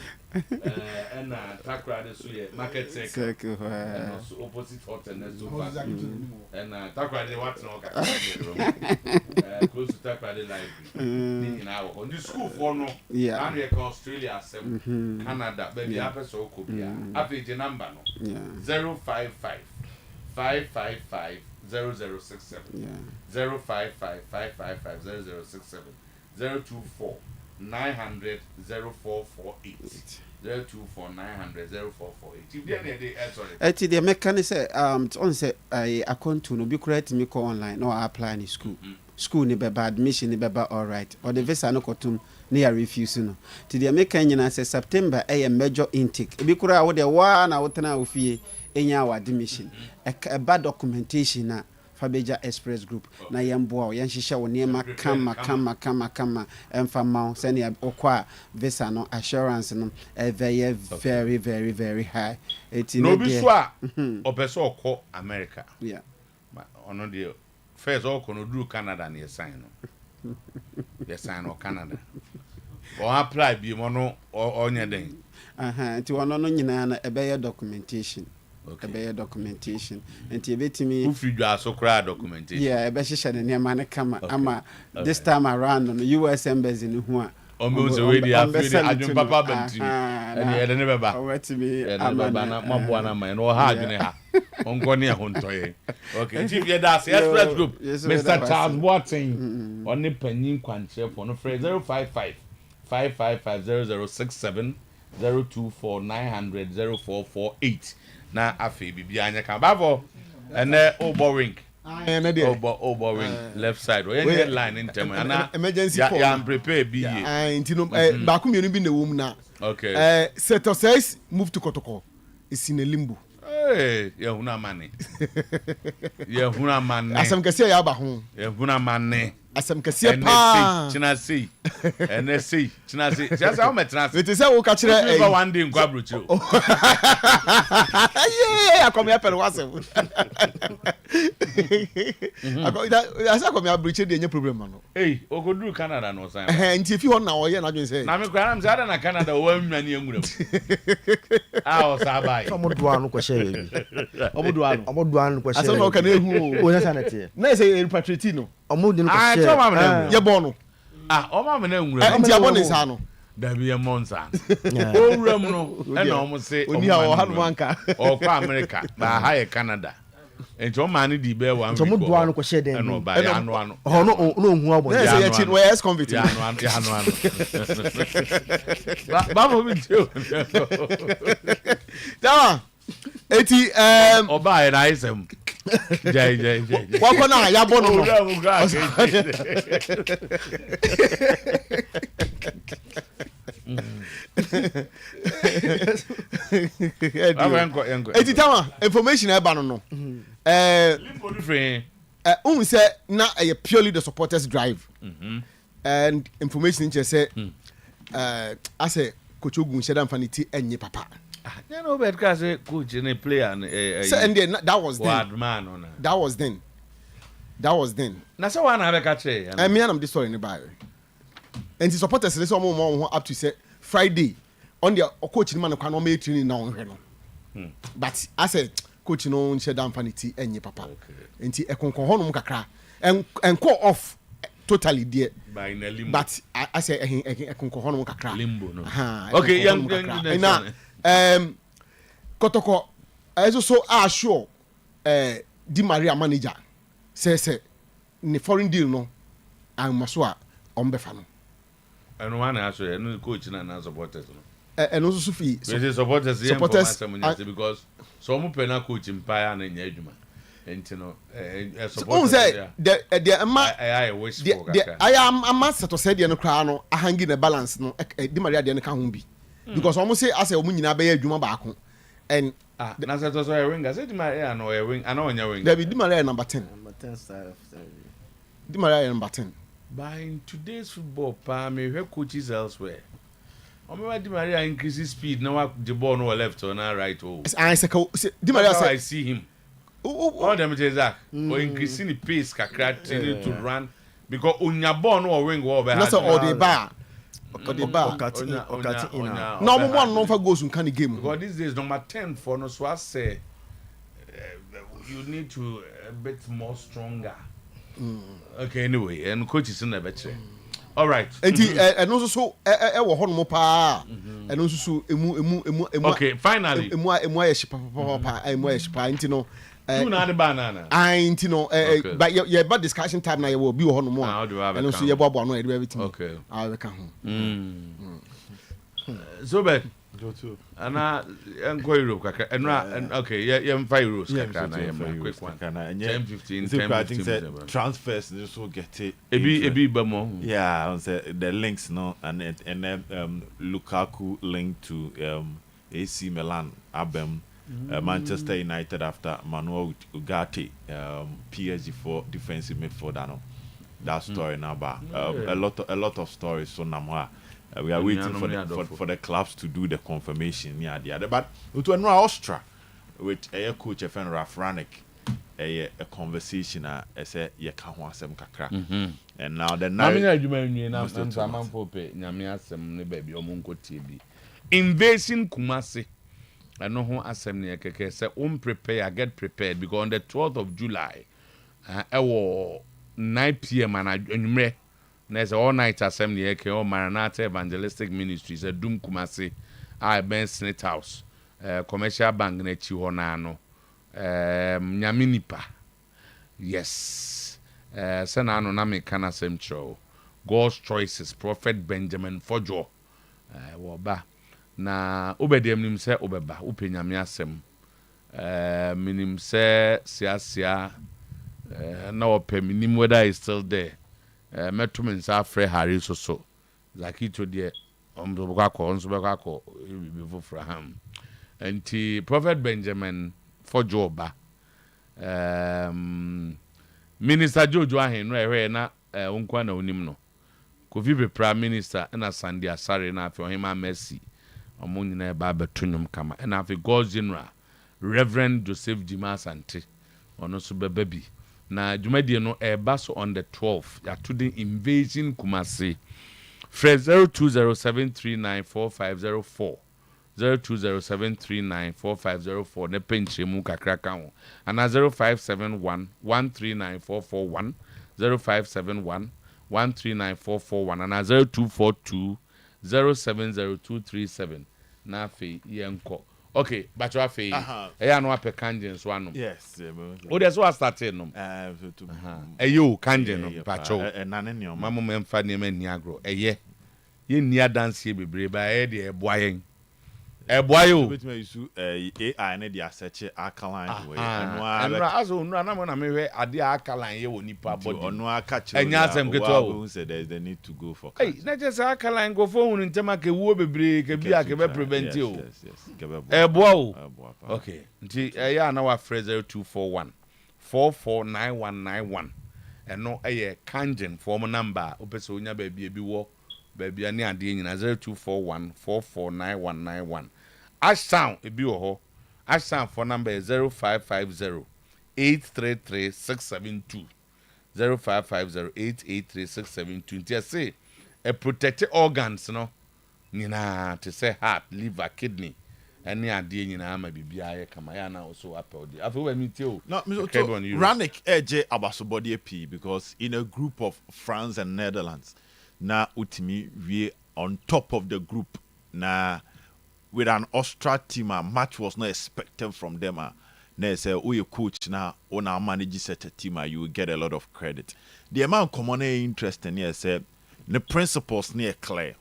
and Takra the market circle and also opposite hotel next to and Takra the what no close to Takra the library in our on the school for no and Australia Canada baby happen so copia average number no 055 555 0067 055 555 0067 024 900 0448 024 900 0448 if there sorry the mechanic say on say I account to no be correct me call online no apply in school ni beba admission ni beba all right or the visa no kotum ni refuse no ti the mechanic na say September a major intake e be kura wo de wa na wotena ofie enya wa admission e bad documentation na Fabeja Express Group na yemboa yenhihye wo niema kama emfama send ya okwa visa no assurance no very very high no be so a opeso okọ America yeah ono de first okọ no do Canada na sign no sign no Canada o apply bi mo no onye den ti wono no nyina na ebeye documentation okay documentation and you betimi who feed you so cry documentation yeah ebe hihye ne niema ne kama ama this time around no US embassy ni hu a almost already afraid adun papa bantu and you ne beba wetimi amana na maboa na man no ha adwene ha onko ne ahontoye okay chief yeah that's Express Group Mr. Charles Boateng on the panyin kwanche for no phrase 055 555 0067 024 900 0448 na afi bibia anya kan bavo ene oboring oboring left side we get line in term na emergency call ya prepare bi ye intino ba ku mienu bi na wom na okay sector 6 move to Kotoko is in a limbo ye huna mane asam kase ya ba ho ye huna mane asam kase pa china sei china sei just how much china sei it is how ka kire e one day nkwa brochiro yeah akomi apel wasem asa akomi abrochiro de nye problem no ogoduru Canada no sign nti fi ho na oye na dwen say na me kwa na mzada na Canada o wanwani enwuram o sabai omodo anu kwa share omodo anu kwa share asa no ka na ehu o na sanete na say repatriate no omodo anu kwa share ye bono o ma me na enwuram nti abone sa no da bi monza o wuram no e na o mo se oni ha o hanu anka o kwa America ba ha ye Canada enti o ma ni di be one week omodo anu kwa share den no ba ya anu ho no ohu abo na say ye chin we ex convict ya anu ba mo bi tio dawa eti oba na isem jai wako na ya bono no eti tawa information e ba no limbo different say na purely the supporters drive and information in say as a coach ogun shedan fanity enye papa you know bet ka say coach na player so and then that was then man on that was then na so one have ka che me and am this story ni ba and the supporters say some up to say Friday on the coach man can make training now but I said coach no share down vanity enye papa enti e konkon honum kakra and call off totally there but I say e konkon honum kakra limbo no okay young Kotoko also sure Di Maria manager say the foreign deal no and maswa on befano and one answer no coach na supporters no and also fee supporters because some pena coach empire na nya adwuma enti no supporters say I wish for I am master to say the no kra no ahangi na balance no Di Maria de no ka ho bi because almost say as omu nyina be adwuma baako and na say to so a winger say Di Maria no a wing ana onya wing David Di Maria number 10 style of Di Maria number 10 but in today's football pa me hear coaches elsewhere Di Maria increases speed now the ball no left or now right I say Di Maria say I see him all them say that or increasing the pace kakra to run because unya ball no wing wall that's all the bar no more no for goals in kind of game because these days number 10 for no so I say you need to a bit more stronger okay anyway and coach is in the better all right and also so e wo hono mo pa and also so emu okay finally emu ya shipa emu ya shipa nti no you na the banana nti no but yeah about discussion time na you will be wo hono mo and also you bobo no everything okay I will come so bad go to ana enko Europe kaka and okay yeah 5 euros kaka na yeah quick one 10-15 transfers just so get it ebi bamo yeah I say the links no and Lukaku linked to AC Milan Abem Manchester United after Manuel Ugarte PSG for defensive midfielder no that story now but a lot of stories so now we are waiting for the clubs to do the confirmation but to an Austria with a coach FN Rafranik a conversation I say you can want some kakra and now the night invasion Kumasi I know who assembly keke say prepare get prepared because on the 12th of July 9 p.m. and there's all night assembly here all Maranatha Evangelistic Ministries a Doom Kumasi I Ben Senate House commercial bank na chi ho na no nyaminipa yes sana no na me kana sem show God's choices Prophet Benjamin Fojo wo ba na obediem nim se obeba upenyame asem minim se siasia na opeminim whether is still there metumen sa free Harry so zaki to there onso before Fraham anti Prophet Benjamin Fojo ba Minister Jojo Ahen re na onkwa na onim no Kofi be Prime Minister na Sunday Asare na afi ohima Mercy omo nyina ba betunum kama na afi God General Reverend Joseph Jimasante ono so beba bi na dwumadie no eba so on the 12th ya to the invasion Kumasi fresh 0207394504 0207394504 ne penchemu kakra ka ho ana 0571139441 0571139441 ana 0242070237 na afi yenko okay but you afi eya no ape kanjen so anu yes o de so started no eyo kanjen no pacho nane ne o mamu memfa ne mani agro eye ye nia dance ye bebre ba e de eboayen eboayo betime isu AI ne dia search alkaline way anu aso nu anamo na mehwe ade alkaline ye woni pa body onu aka chiro enya asem keto who said there's the need to go for hey na just alkaline go for unu ntema ke wuo bebre ke bia ke be prevent o eboa okay nti ya na wa phrase 0241 449191 eno eye kanjen form number opeso onya ba bia bi wo ba bia ne ade nyina 0241 449191 Ashtown ebi wo ho Ashtown for number 0550 833 672 0550 833 672 nti say a protected organs no nyinaa to say heart liver kidney any adeɛ nyinaa ma bibia yɛ kama ya na also apɛwde afei wa mi tie o no Rannick edge abasobody p because in a group of France and Netherlands na utimi we on top of the group na with an Austria team a match was not expected from them na say your coach na ona manage such a team you will get a lot of credit the amount common interest in here say the principles near clear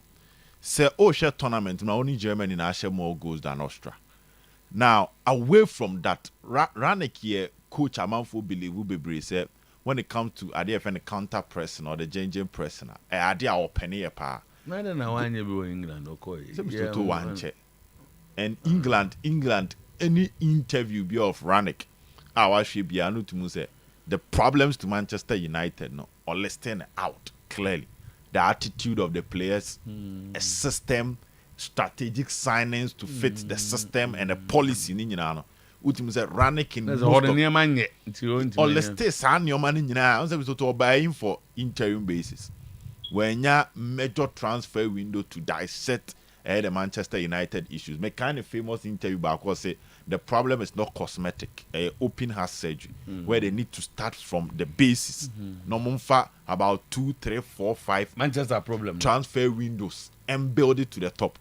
say share tournament na only Germany na share more goals than Austria. Now away from that Rannick here coach amanfo believe will be say when it comes to ADF and counter pressing or the changing pressing idea or penny pa na na wanye bi England okay to one check and England any interview be of Rannick our should be anu to say the problems to Manchester United no or listing out clearly the attitude of the players, a system, strategic signings to fit the system and the policy. Ultimately, Rannick in or let's say sign your money now. So buying for interim basis. When you major transfer window to dissect the Manchester United issues, make kind of famous interview back was say the problem is not cosmetic. Open heart surgery where they need to start from the basis. No more about 2, 3, 4, 5 Manchester problem transfer windows and build it to the top.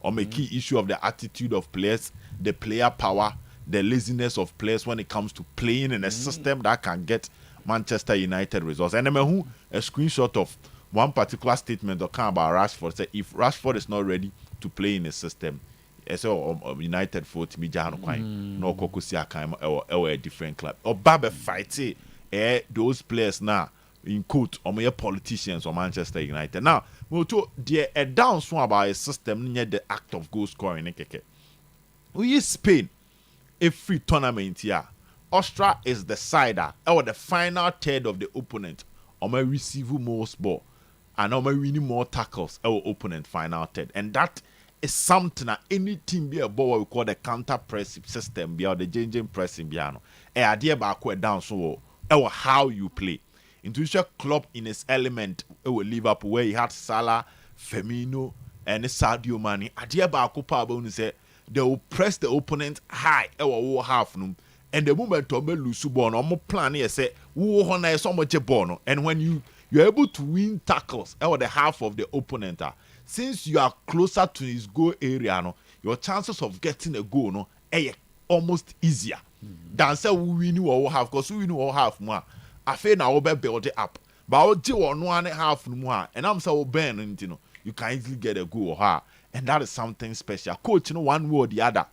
Or make key issue of the attitude of players, the player power, the laziness of players when it comes to playing in a system that can get Manchester United results. And a screenshot of one particular statement that came about Rashford say if Rashford is not ready to play in a system, United for to be Jano Quine, no Kokusia Kaima or a different club. Or Baba fight those players now in quote or mere politicians or Manchester United. Now, we'll talk a down swing about a system near the act of goal scoring. We Spain a free tournament here. Austria is the sider or the final third of the opponent or may receive most ball and or may winning more tackles our opponent final third. And that is something that any team be a ball we call the counter press system be or the changing pressing piano. A idea back down so or how you play. Into club in its element Liverpool where he had Salah, Firmino, and Sadio Mane. Idea back up say they will press the opponent high or half no. And the moment to lose ball, or more plan here say who honor so much a ball. And when you're able to win tackles or the half of the opponent, since you are closer to his goal area, no, your chances of getting a goal no almost easier than say we win or half, because we win or half more. I feel now we build it up. But I'll do 1.5 more, and I'm so bad, you can easily get a goal or and that is something special. Coach, one way or the other.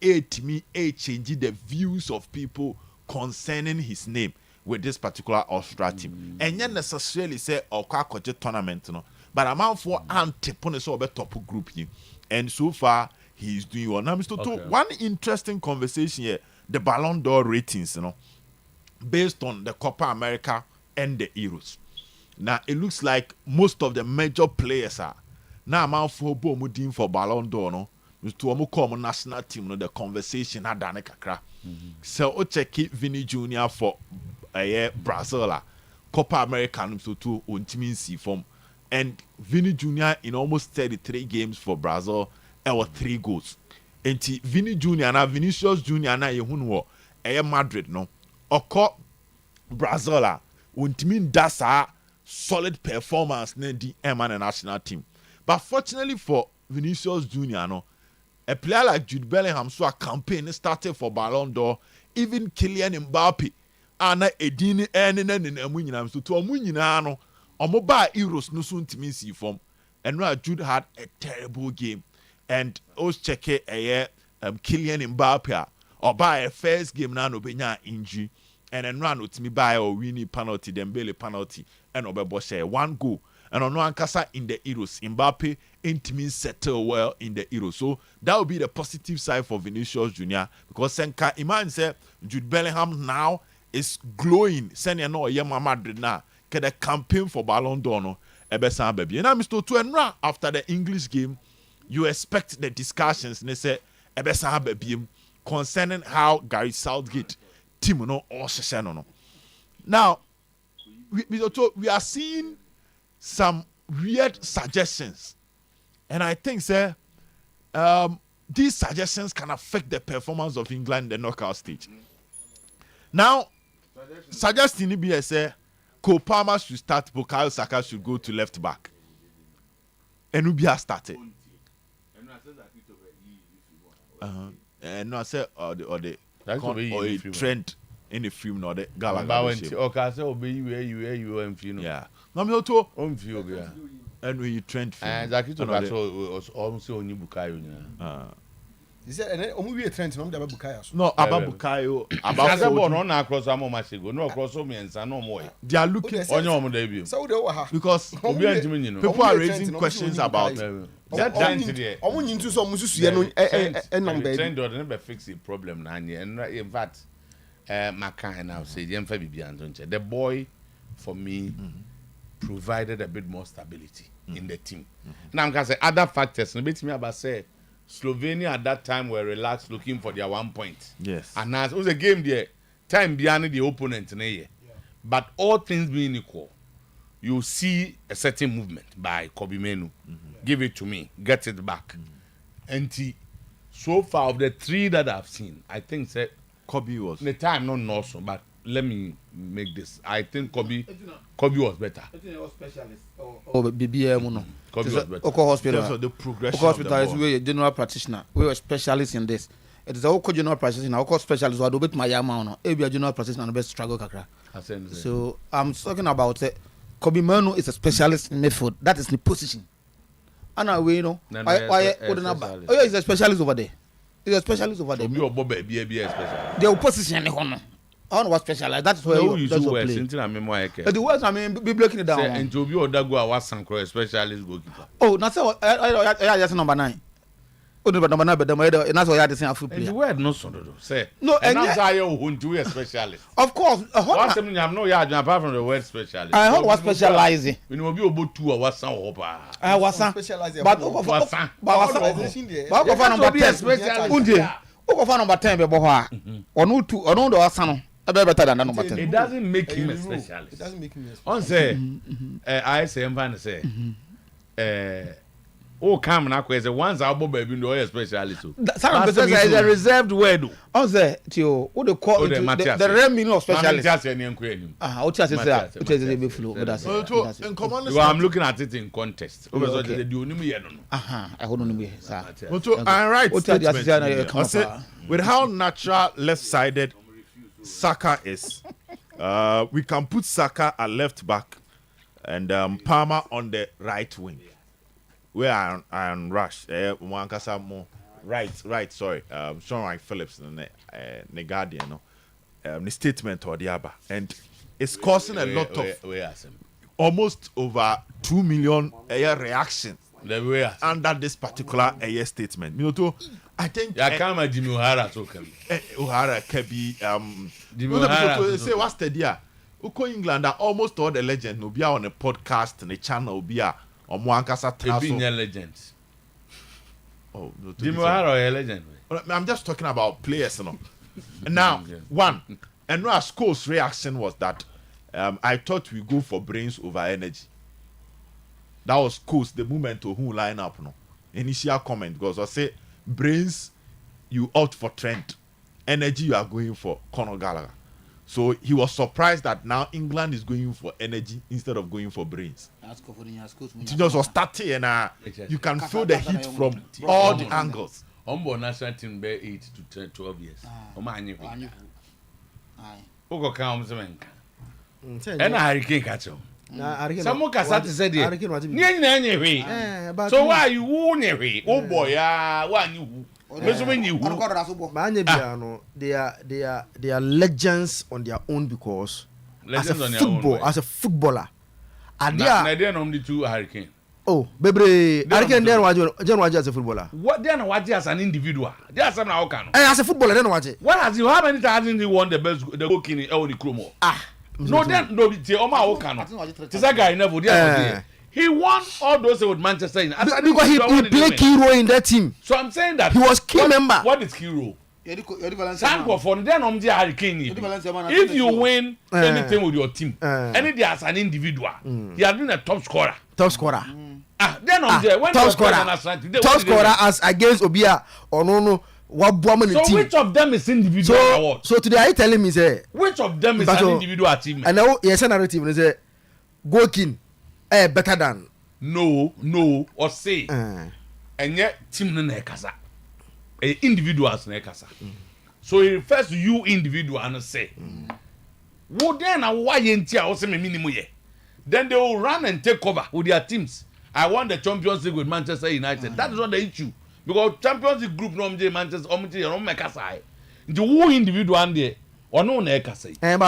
Changing the views of people concerning his name with this particular Austria team. And yet necessarily say Okakoje tournament, but amount for antepone so be top group here. And so far he is doing well. Now, Mr. Okay. One interesting conversation here, the Ballon d'Or ratings, based on the Copa America and the Euros. Now it looks like most of the major players are now amount for Bomudin for Ballon d'Or, to a common national team, the conversation had done a kakra. So, o check Vinny Jr. for Brazil, Copa America, so to Untimin form. And Vinny Jr. in almost 33 games for Brazil, 3 goals. And Vinny Jr. and Vinicius Jr. na Yehunwo, Madrid, no. Oko Brazil, Untimin does a solid performance in the national team. But fortunately for Vinicius Jr., no. A player like Jude Bellingham so a campaign started for Ballon d'Or, even Kylian Mbappe, Anna Edini and Amuninam so to Amunino, or mobile Euros no soon to miss form. And now Jude had a terrible game. And us check Kylian Mbappe or buy a first game now no benya injury. And then run with me buy a winning penalty, then Dembele penalty, and Obeboche 1 goal. And on one casa in the Euros, Mbappe intimately settle well in the Euros. So that will be the positive side for Vinicius Jr. Because Senka Iman said Jude Bellingham now is glowing. Senya no Yema Madrid now. Can the campaign for Ballon d'Or no Ebesan baby. And now Mr. Tuenra after the English game, you expect the discussions and they say Ebesan baby concerning how Gary Southgate team no or no. Now we are seeing some weird suggestions, and I think, sir, these suggestions can affect the performance of England in the knockout stage. Now, suggesting be say Cole Palmer should start, Bukayo Saka should go to left back, and Ubia started. And no, I said or the trend in the film or the Gallagher. Okay, so obey you and you know. Yeah, no, me too. On view, yeah. And we trend film. And Zakito was also on Bukayo. Is that a movie trend? No, about Bukayo. No, about Bukayo. About one across a moment ago. No, across me and no more. They are looking on your debut. So they were because people are raising questions about that trend. I want you to some trend or never fix the problem. And in fact, my kind now say the boy for me provided a bit more stability in the team. Now I'm gonna say other factors. And me about say Slovenia at that time were relaxed, looking for their 1 point. Yes, and as it was a game there, time behind the opponent in a year. But all things being equal, you see a certain movement by Kobe Menu. Give it to me, get it back. And so far of the three that I've seen, I think that Kobe was the time not also, but let me make this. I think Kobe was better. Oh, BBM no. Kobe was better. Oko Hospital. So the progression. Oko Hospital is we general practitioner. We were specialists in this. It is a Oko general practitioner. Oko specialist. We do bit my yama no. Ebi a general practitioner and best struggle kakra. So I'm talking about Kobe Manu is a specialist in midfield. That is the position. And we know why oh yeah, he's a specialist over there. He's a specialist over there. You Bob be a specialist. The position in on was specialized. That's where you do well. The words I mean be breaking it down. And to be Odago was a specialist goalkeeper. Oh, that's I just number 9. Oh, number 9, but that's why I had to say a foot player. The word no so say. No, and that's why you want to be a specialist. Of course, what's something I'm no yard apart from the word specialist. I was specializing. We know be about 2 hours hope. I was specializing. But number 10. Number 10 be boha. Onu 2, onu do asano. Better than number 10. It doesn't make him a specialist. It doesn't make him a specialist. On say, I say, I'm say, oh, come now, because once our baby know a specialist. That's a reserved word. On say, Tio, what the call the real meaning of specialist. I'm looking at it in context. I'm right. With how natural left-sided Saka is, we can put Saka at left back and Palmer on the right wing. Where Iron Rush, right. Sorry, Sean Wright Phillips, the Guardian, the statement or the other, and it's causing a lot of almost over 2 million reaction under this particular statement. You know, I think I can't imagine Jimmy O'Hara talking. O'Hara can be Jimmy O'Hara say what's the deal? Uko England are almost all the legends will be on a podcast and a channel will be a legends. Oh, no, Jimmy O'Hara a legend. I'm just talking about players, you know. Now, one, and no, School's reaction was that I thought we go for brains over energy. That was School's the moment to who line up, no. Initial comment because I say brains you opt for Trent, energy you are going for Conor Gallagher. So he was surprised that now England is going for energy instead of going for brains. It just was starting and you can feel the heat from all the angles. Ombo national team be 8 to 12 years. Omanyi. Oko kan omsemenka. And Hurricane catch him. Some Casati said, so why you won't every? Oh boy, one you. They are legends on their own because as a footballer. And they are only 2 Hurricane. Oh, baby, Hurricane then watch as a footballer. What then watch as an individual? There are some now can. As a footballer, then watch it. What has you how many times he won the best the booking in the Chromo? No, then no, the Oma Okano. This guy never did. He won all those with Manchester United. Because he played key role in that team. So I'm saying that he was key member. What is key role? Sanko for then Hurricane. If you win anything with your team, any as an individual, he has been a top scorer. Top scorer. Then when top scorer as against Obia or no. So which of them is individual award? So today are you telling me say which of them is an individual achievement? And now yes, narrative is say Gokin better than no or say and yet team na kasa individuals na kasa. So it refers to you individual and say what then why enti a say me minimum ye. Then they will run and take cover with their teams. I won the Champions League with Manchester United. That is not the issue. Because Champions League group no Manchester no make us high. The whole individual and there or no make us say. You play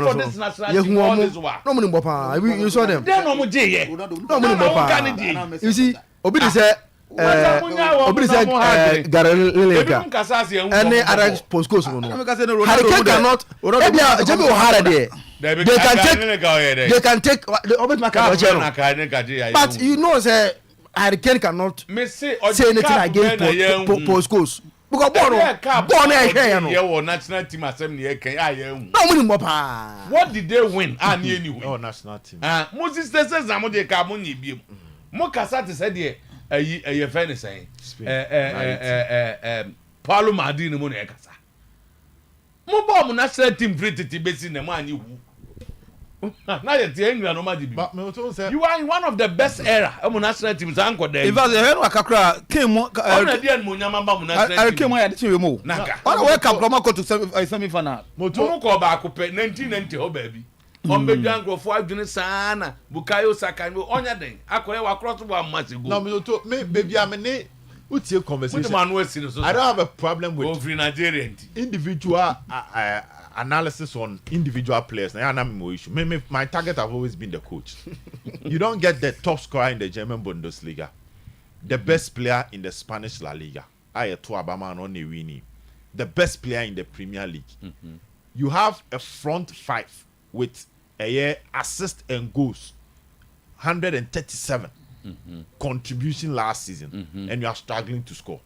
for this national team all this while. No money bopa. You saw them. They no money ye. No money bopa. You see, Obi say Gareleka. Any other postcodes no. Hurricane cannot. They can take the Obi Maka. But you know say Hurricane cannot say anything against postcodes. Because born national team assembly what did they win? Anyway. Oh, national team. Moses says Zamode Carboni be Mokasat said a friend saying Paulo Mardini Monecasa. Mobile national team free to base in the man you. Now you are in one of the best era of national teams. Uncle there. If I Kakra came I came here to you more. I wake up from to semi-final. Motomoko back 1990 oh baby. Ombejango for Junisana, Bukayo Saka, Onya Day. I cross one month ago. No, baby, I'm in what's your conversation? I don't have a problem with free Nigerian individual analysis on individual players. My target have always been the coach. You don't get the top scorer in the German Bundesliga, the best player in the Spanish La Liga, the best player in the Premier League. You have a front five with a year assist and goals, 137 contribution last season, and you are struggling to score.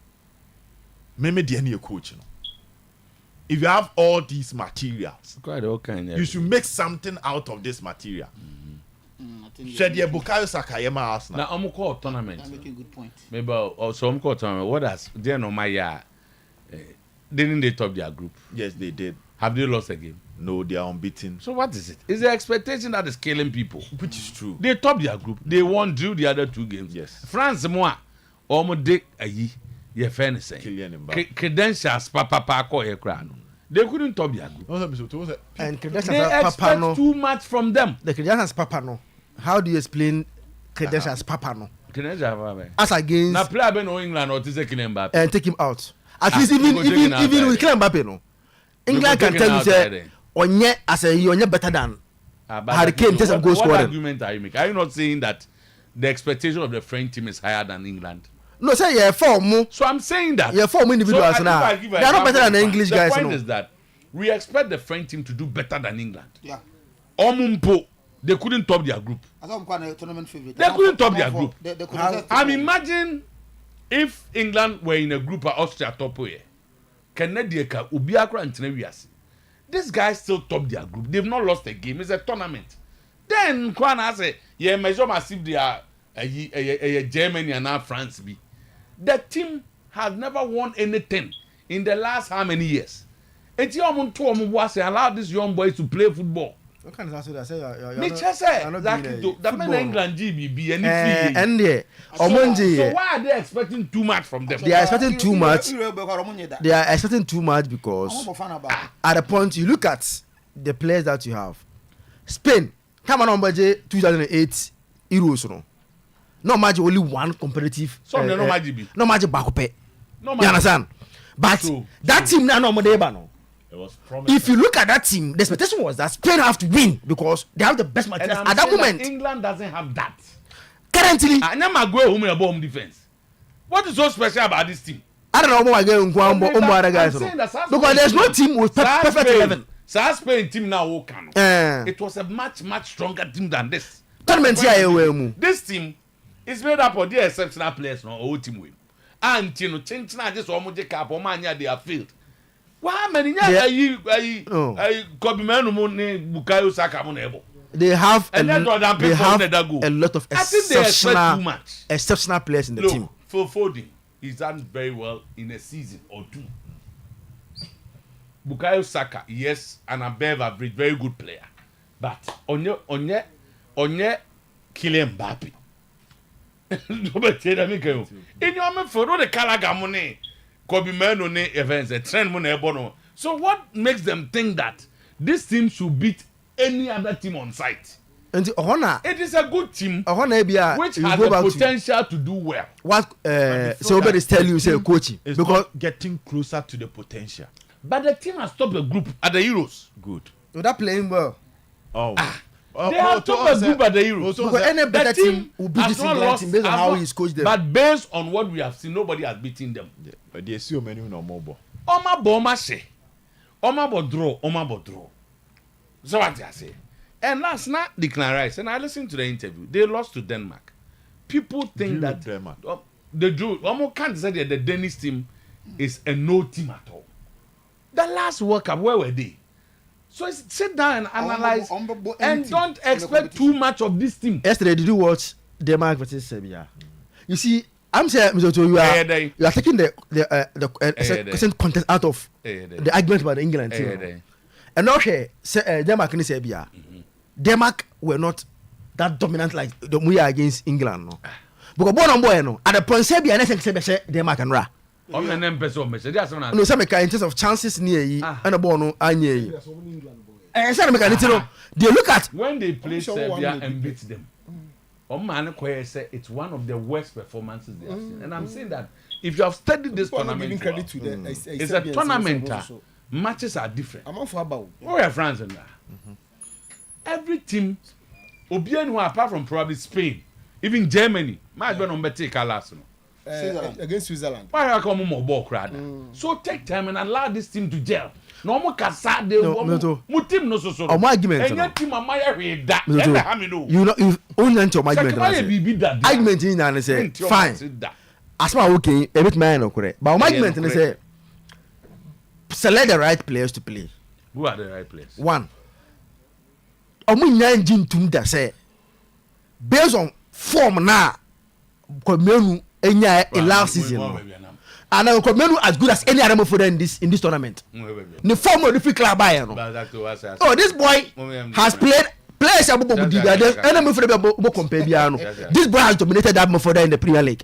Maybe the coach, you know. If you have all these materials, you should make something out of this material. Bukayo Saka Arsenal. Now I'm call tournament. I'm making a good point. Maybe also I'm call tournament. What has they no my didn't they top their group? Yes, they did. Have they lost a game? No, they are unbeaten. So what is it? Is the expectation that is killing people? Which is true. They top their group. They won drew the other two games. Yes. France moi almost did a ye. Your friend saying credentials papa call your crown. They couldn't top their group. And credentials they expect too much from them. The credentials papa no. How do you explain credentials papa no? Credentials as against na player be no England or take Mbappe and take him out. At least even with Mbappe no. England can tell you say onye as a onye better than Hurricane takes some goal scoring. What argument are you making? Are you not saying that the expectation of the French team is higher than England? No, say yeah, form. So I'm saying that. Yeah, form individuals so now. They are not better than the English guys. The point is that we expect the French team to do better than England. Yeah. Omumpo, they couldn't top their group. They couldn't top their group. I'm imagine if England were in a group of Austria top here. Canadiaka, Ubiakra and Tenevias. This guys still top their group. They've not lost a game. It's a tournament. Then Kwana say, yeah, measure massive they are Germany and now France be. The team has never won anything in the last how many years? And you allow these young boys to play football. What kind of answer say? That man England GBB and so why are they expecting too much from them? They are expecting too much. They are expecting too much because at the point you look at the players that you have, Spain come on budget 2008 Euros no magic only one competitive. No magic. No magic bakupe. You understand? But that team now no more. If you look at that team, the expectation was that Spain have to win because they have the best materials at that moment. England doesn't have that. Currently, home defense. What is so special about this team? I don't know what other guys because there's no team with perfect 11. South Spain team now it was a much stronger team than this. This team is made up of the exceptional players no whole team win. And you know change just almost cap they have failed. Why many Kobimenu Muni Bukayo Saka Monebo? They have a lot of exceptional players in the team. Phil Foden, he's done very well in a season or two. Bukayo Saka, yes, and above average, very good player. But onye Kylian Mbappe. In your man for the Kalagamone, Kobimenu ne events, a trend money. So what makes them think that this team should beat any other team on site? And it is a good team which has the potential to do well. What somebody tell you say coaching because getting closer to the potential. But the team has stopped the group at the Euros. Good. So they're playing well. They have stopped the group at the Euros. Because any better team will beat this England team based on how he's coached them. But based on what we have seen, nobody has beaten them. Yeah. But they see many no more. Oma Boma say. Oma draw. So what I say. And last night, Declan Rice, and I listened to the interview. They lost to Denmark. People think that Denmark. The Drew, almost can't say that the Danish team is a no team at all. The last World Cup, where were they? So sit down and analyze and don't expect too much of this team. Yesterday, did you watch Denmark versus Serbia? You see, I'm saying, Mr. Otuo, you are taking the question content out of the argument about the England team. And now, Denmark and Serbia, Denmark were not that dominant like we are against England. No, because born on boy, no, at the point Serbia, and I think Serbia Denmark and Ra. No, some in terms of chances near you and a bono, I near you. And some they look at when they play Serbia and beat them. Oman say it's one of the worst performances they have seen. And I'm saying that if you have studied this tournament, it's a tournament. Matches are different. I'm on for about. We are France and that. Every team, Obianu apart from probably Spain, even Germany, might be on better last. Against Switzerland. Why are come more ball crowd? So take time and allow this team to gel. No more Kasa de team no so. My argument. And your team Amaya read that. You only enter my argument. Argument in and say fine. As my okay, a bit man or correct. But my argument and say select the right players to play. Who are the right players? One. Omunya to say based on form now. Komenu enya last season. And Komenu as good as any other for in this tournament. The form of the free club buyer. Oh, this boy has played players above the This boy has dominated that for in the Premier League.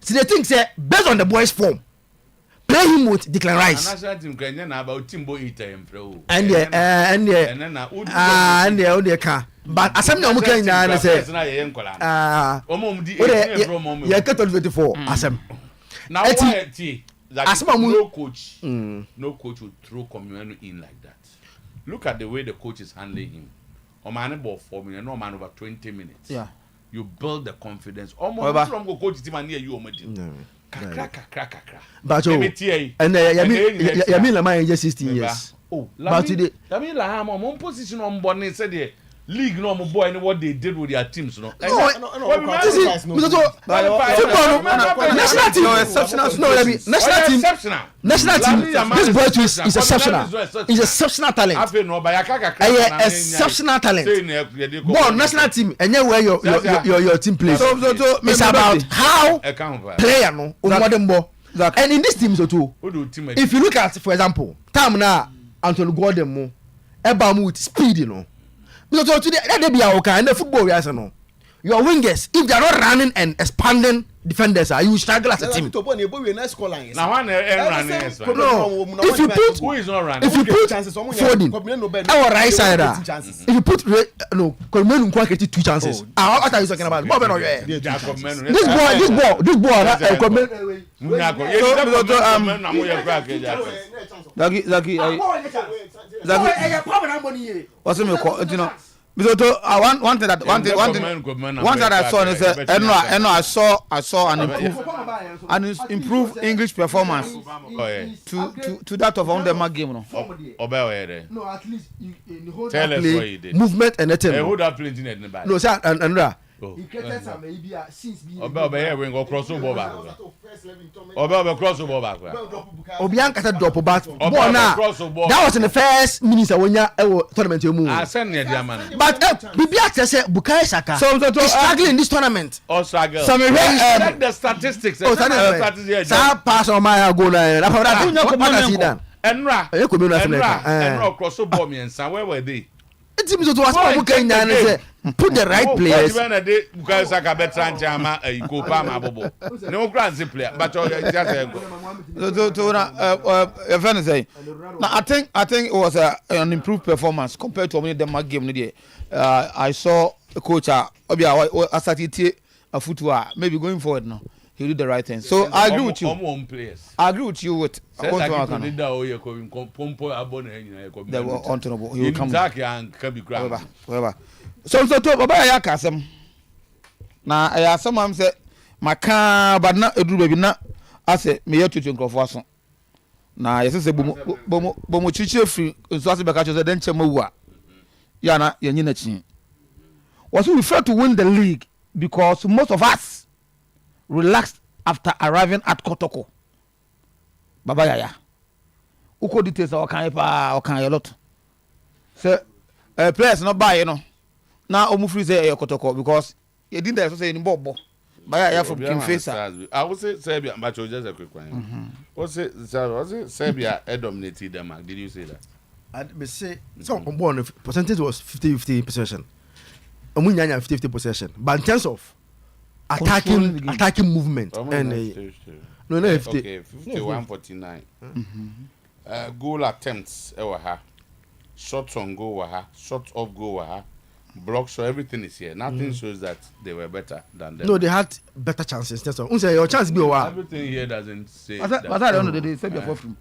So the thing say based on the boy's form, play him with Declan Rice. And but as I'm not looking at it, say, you get 24. Asem. Now, no coach, no coach will throw Komenu in like that. Look at the way the coach is handling him. Man about 4 minutes, no man over 20 minutes. Yeah, you build the confidence. Almost from go coach team near you, Kakra. But and Yami Lama is just 16 years. Oh, but today, Yami Lama, one position on Bonnet said league no more boy and what they did with their teams, no. National team. This boy is exceptional. He's exceptional talent. Exceptional talent. Born national team, and where your team plays. So it's about how player no modern ball. And in this team so too. If you look at, for example, time now Anthony Gordon mo, Ebamu with speed, you know. Because today that be our kind of football we are no. Your wingers, if they are not running and expanding defenders, you struggle as a team. Now one running. No, if you put who is not running? If you put Foden, our right side, if you put Komenu quite 2 chances. What are you talking about? This boy. What's it you know? Because one thing that I saw is I saw an improved English performance to that of on the game. No, at least in the whole movement and who that playing in the back? No, sir, and Oh. He created some maybe since being. Obe here we go cross over back. Obe cross over back. Obianka said drop back. That was in the first minutes when you tournament you move. I send you the man. But Bibiaka said Bukayo Saka is struggling in this tournament. Oh, struggle. Some check the statistics. Statistics. Pass on my go now. After that, you know Enra cross over me and somewhere were they? It seems to us put the right players. Because I got better than Jama, go Pama Bobo. No grand player, but I think it was an improved performance compared to the Mark game. I saw a coach a footwear maybe going forward now. He did the right thing. So I agree with you. I agree with you with he will come. So Baba Yakasem. Now I asked someone say my car but not a do baby not I say me to Crawford. Now yes say bomo chiche free so as beka chose den chema ya na yenye chi. Was we failed to win the league because most of us relaxed after arriving at Kotoko. Baba Yaya. Uko details or can a lot. So players not buy, you know. Now Omufri say Kotoko because you didn't say in Bobo. Baba Yaya from King Faisal. I would say Serbia, but just a quick one. Was it Serbia dominated them? Did you say that? I'd say so on percentage was 50-50 possession. Omunyanya 50-50 possession. But in terms of attacking movement and no 50 okay 51-49 goal attempts shots on goal shots off goal blocks, so everything is here. Nothing shows that they were better than them. No, they had better chances. That's all. Your chance be a everything here doesn't say but I don't know they said before from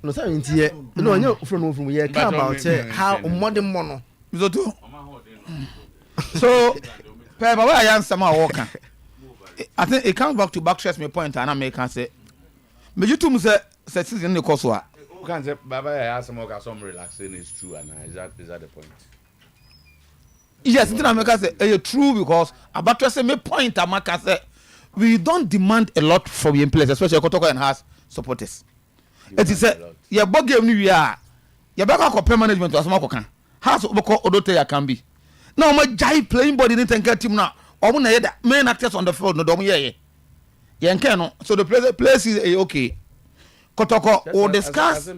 no say in here no you from here come about how modern mono so Papa, why I am somehow walking. I think it comes back to backtrace my point and I make can say. But you two say season the course what? Can say Baba I ask some relaxing is true and is that the point? Yes, I make say it's true because backtrace my point and make say we don't demand a lot from young players, especially Kotoko and has supporters. It is say your bug game new year. Your back up management to asma can. Has odote can be. Now my giant playing body didn't get him now. Main actors on the field no dom yeah. No. So the place is okay. Kotoko or discuss.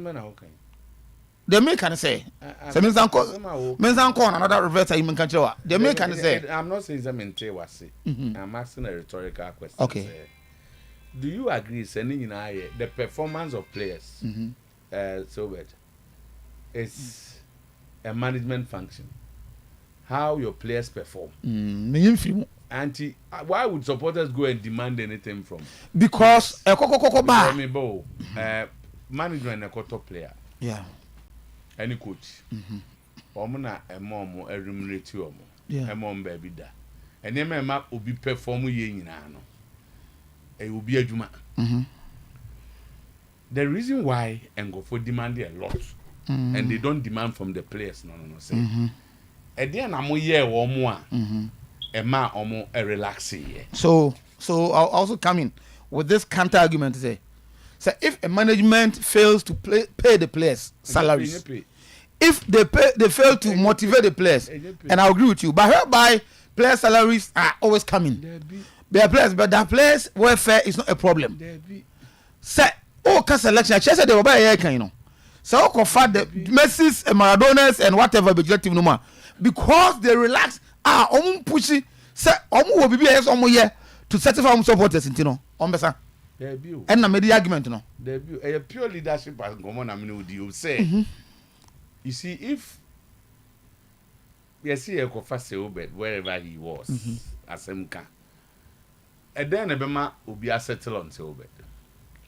The main can say. So means uncle another reverse even can show. The main can say. I'm not saying them in Tewasi. I'm asking a rhetorical question. Okay. Do you agree sending in the performance of players so bad is a management function? How your players perform. Auntie, why would supporters go and demand anything from? Because management a top player. Yeah. Any coach. Omuna a mom a remunerate you. A mom baby da. And then my map will be performing ye no. It will be a juma. The reason why and go for demanding a lot and they don't demand from the players, no say. And then I'm here or more. A man or more a relaxing. So I'll also come in with this counter argument to say, so if a management fails to pay the players salaries, if they fail to motivate the players, and I agree with you, but hereby player salaries are always coming. They are players, but the players' welfare is not a problem. Say, selection, I said they were by here, you know. So confront the Messi's and Maradonas and whatever objective no more. Because they relax, pushy, say, will be here to satisfy supporters, you know, and I made the argument, you know. A pure leadership has gone on. I mean, would you say, you see, if you see a Kofase Obed wherever he was, as Mka, and then a Bema will be a settle on Obed.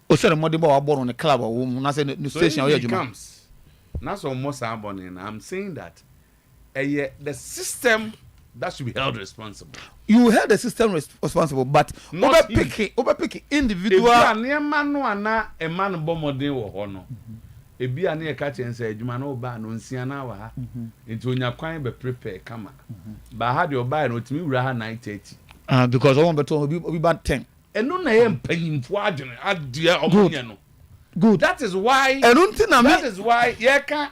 Oh, sir, Modibo are born on a club or woman, I said, the station where you comes. That's almost happening. I'm saying that. The system that should be held responsible. You held the system responsible, but over picky individual. ebi a ne ka chen say adwuma no ba no nsia na wa ha nti onya kwan be prepare kama ba ha de oba no otimi wura ha 9:30 because I want beto obi ba 10 eno na ye mpanyimfo adwene adie omunya no good that is why that is why ye ka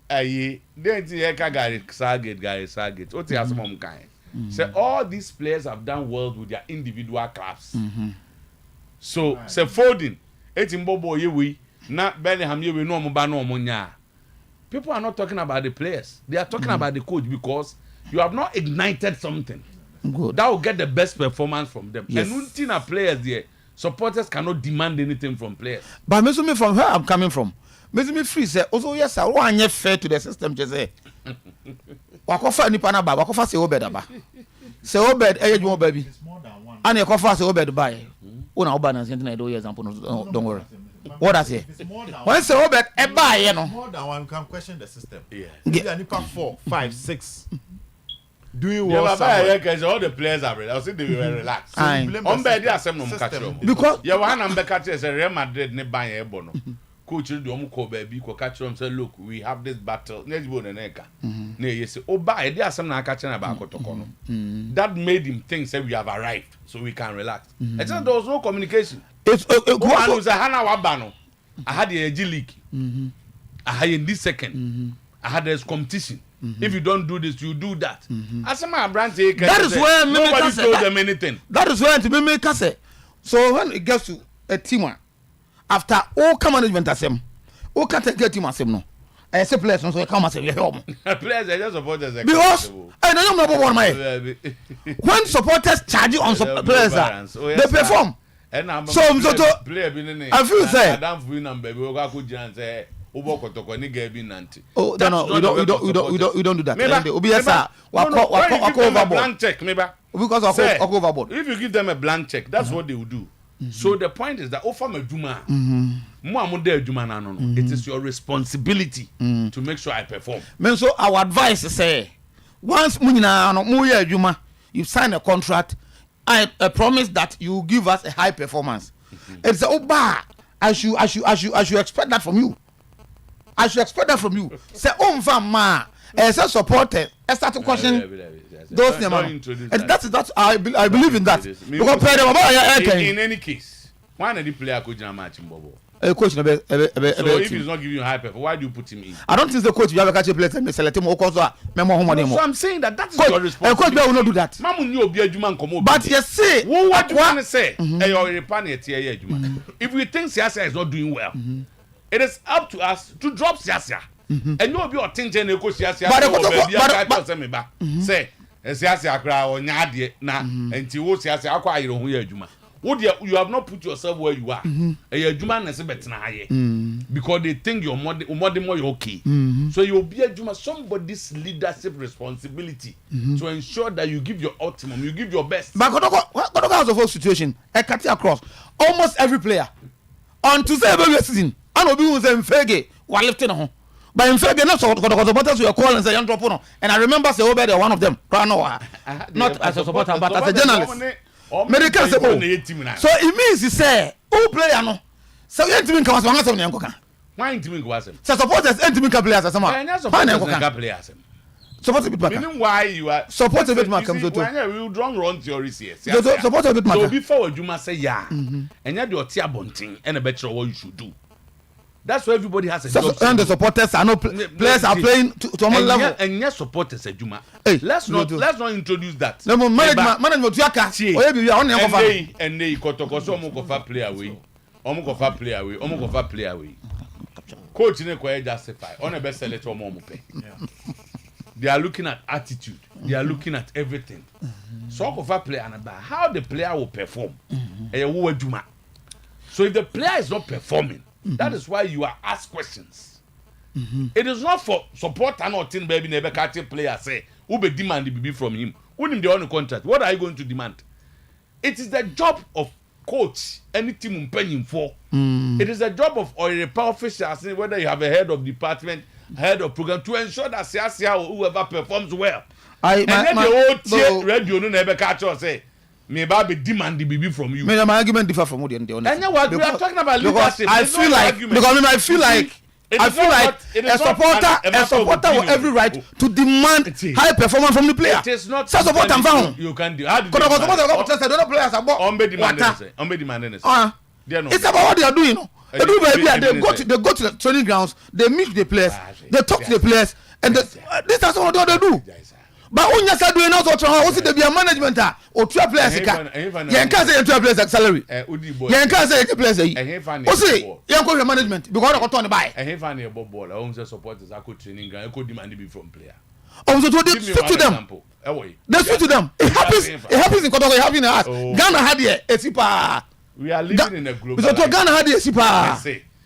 ayi denti ye ka gari target oti asomom kan say all these players have done well with their individual clubs so say folding etimbobo ye we na Bellingham ye we no mo ba no mo nya people are not talking about the players they are talking about the coach because you have not ignited something good that will get the best performance from them and until players there supporters cannot demand anything from players but me from where I'm coming from me free say also yes sir one year fair to the system just say wakofa nipa na ba wakofa say obed aba say obed ejuma baby and wakofa say obed buy una oba na sentin na do example no don't worry what I say when say obed e buy no more than one can question the system yeah nipa 4 5 6 doing well all the players are ready I say they were relaxed on bed they asem no catch because you want am be catch say Real Madrid ne ban e bo no coach do am call baby ko catch them say look we have this battle next go na neka na you say oba e dey asem na catch na ba akotoko no that made him think say we have arrived so we can relax it's not there was no communication it's go say hana wa ba no I had the AG league I had in this second I had this competition if you don't do this you do that asema brand that is where nobody told them anything that is where to be make say so when it gets to a team after all come management asem all can't get team asem no I say players no so come asem you help players are just supporters because I don't know what my when supporters charge on players they perform so player bi ne I feel say Adam for number we go akujira say ubokotoko ni ga bi nanti oh no we don't do that obi yesa wako overboard blank check meba because wako overboard if you give them a blank check that's what they will do so the point is that offer maduma mo amude aduma na no it is your responsibility to make sure I perform men so our advice say once mo nyina no mo ya aduma you sign a contract I promise that you give us a high performance it's oba I should expect that from you I should expect that from you say ma as a supporter start to question those names and that's I believe in that because in any case why not the player could jam match Mbobo coach so if he's not giving you high performance why do you put him in I don't think the coach you have a catch player and select him so I'm saying that is your responsibility coach will not do that mamu ni obi adwuma nkomo but you see what you want to say Oyerepa na tie adwuma if we think Siasia is not doing well it is up to us to drop Siasia and you obi otinje na ko Siasia but say me ba say Siasia kra onya ade na enti wo Siasia akwa ayiro ho ya adwuma you have not put yourself where you are adwuma na se betena haye because they think you're more okay so you'll be adwuma somebody's leadership responsibility to ensure that you give your optimum you give your best but Kotoka has a whole situation I cut across almost every player on to say every season and obi who say mfege wa lifting home but mfege not so Kotoka supporters we call and say young drop no and I remember say Obed one of them not as a supporter but as a journalist medical say so it means he say who player no so you team can was one some nyanko kan why team go asem so supporters team can players asem can players support a bit meaning why you are support a bit man comes to we don't run theories here support a bit man so before adwuma say yeah and you the oti abontin and a better what you should do that's why everybody has a job and the supporters are not players are playing to one level and yes supporters adwuma let's not introduce that no management to aka oye bi on yan kofa and they Kotoko so omo kofa player away coach ne ko justify on the best select omo pay they are looking at attitude they are looking at everything so kofa player and how the player will perform wo adwuma so if the player is not performing that is why you are asked questions it is not for support and not team baby never catch player say who be demand the from him who him the on contract what are you going to demand it is the job of coach any team paying for it is the job of Oyerepa officials whether you have a head of department head of program to ensure that whoever performs well and then the whole radio no never catch us say me ba be demand the BB from you my argument differ from what the honest and what we are talking about leadership I feel like because I feel like I feel like a supporter will every right to demand high performance from the player. It is not. So support and found. You can do. How do Because the players are bought. It's about what they are doing. They do they go to the training grounds. They meet with the players. They talk to the players, and this is what they do. But when you start doing also, also there be a management or 12 players. You can't say 12 players salary. You can't say players. Also, you can't management because I got on the buy. I have any ball. I own supporters. I could training. I could demand to be from player. Also, they speak to them. They speak to them. It happens. It happens in Kotoka. It happens in us. Ghana had here. We are living in a global. So Ghana had here.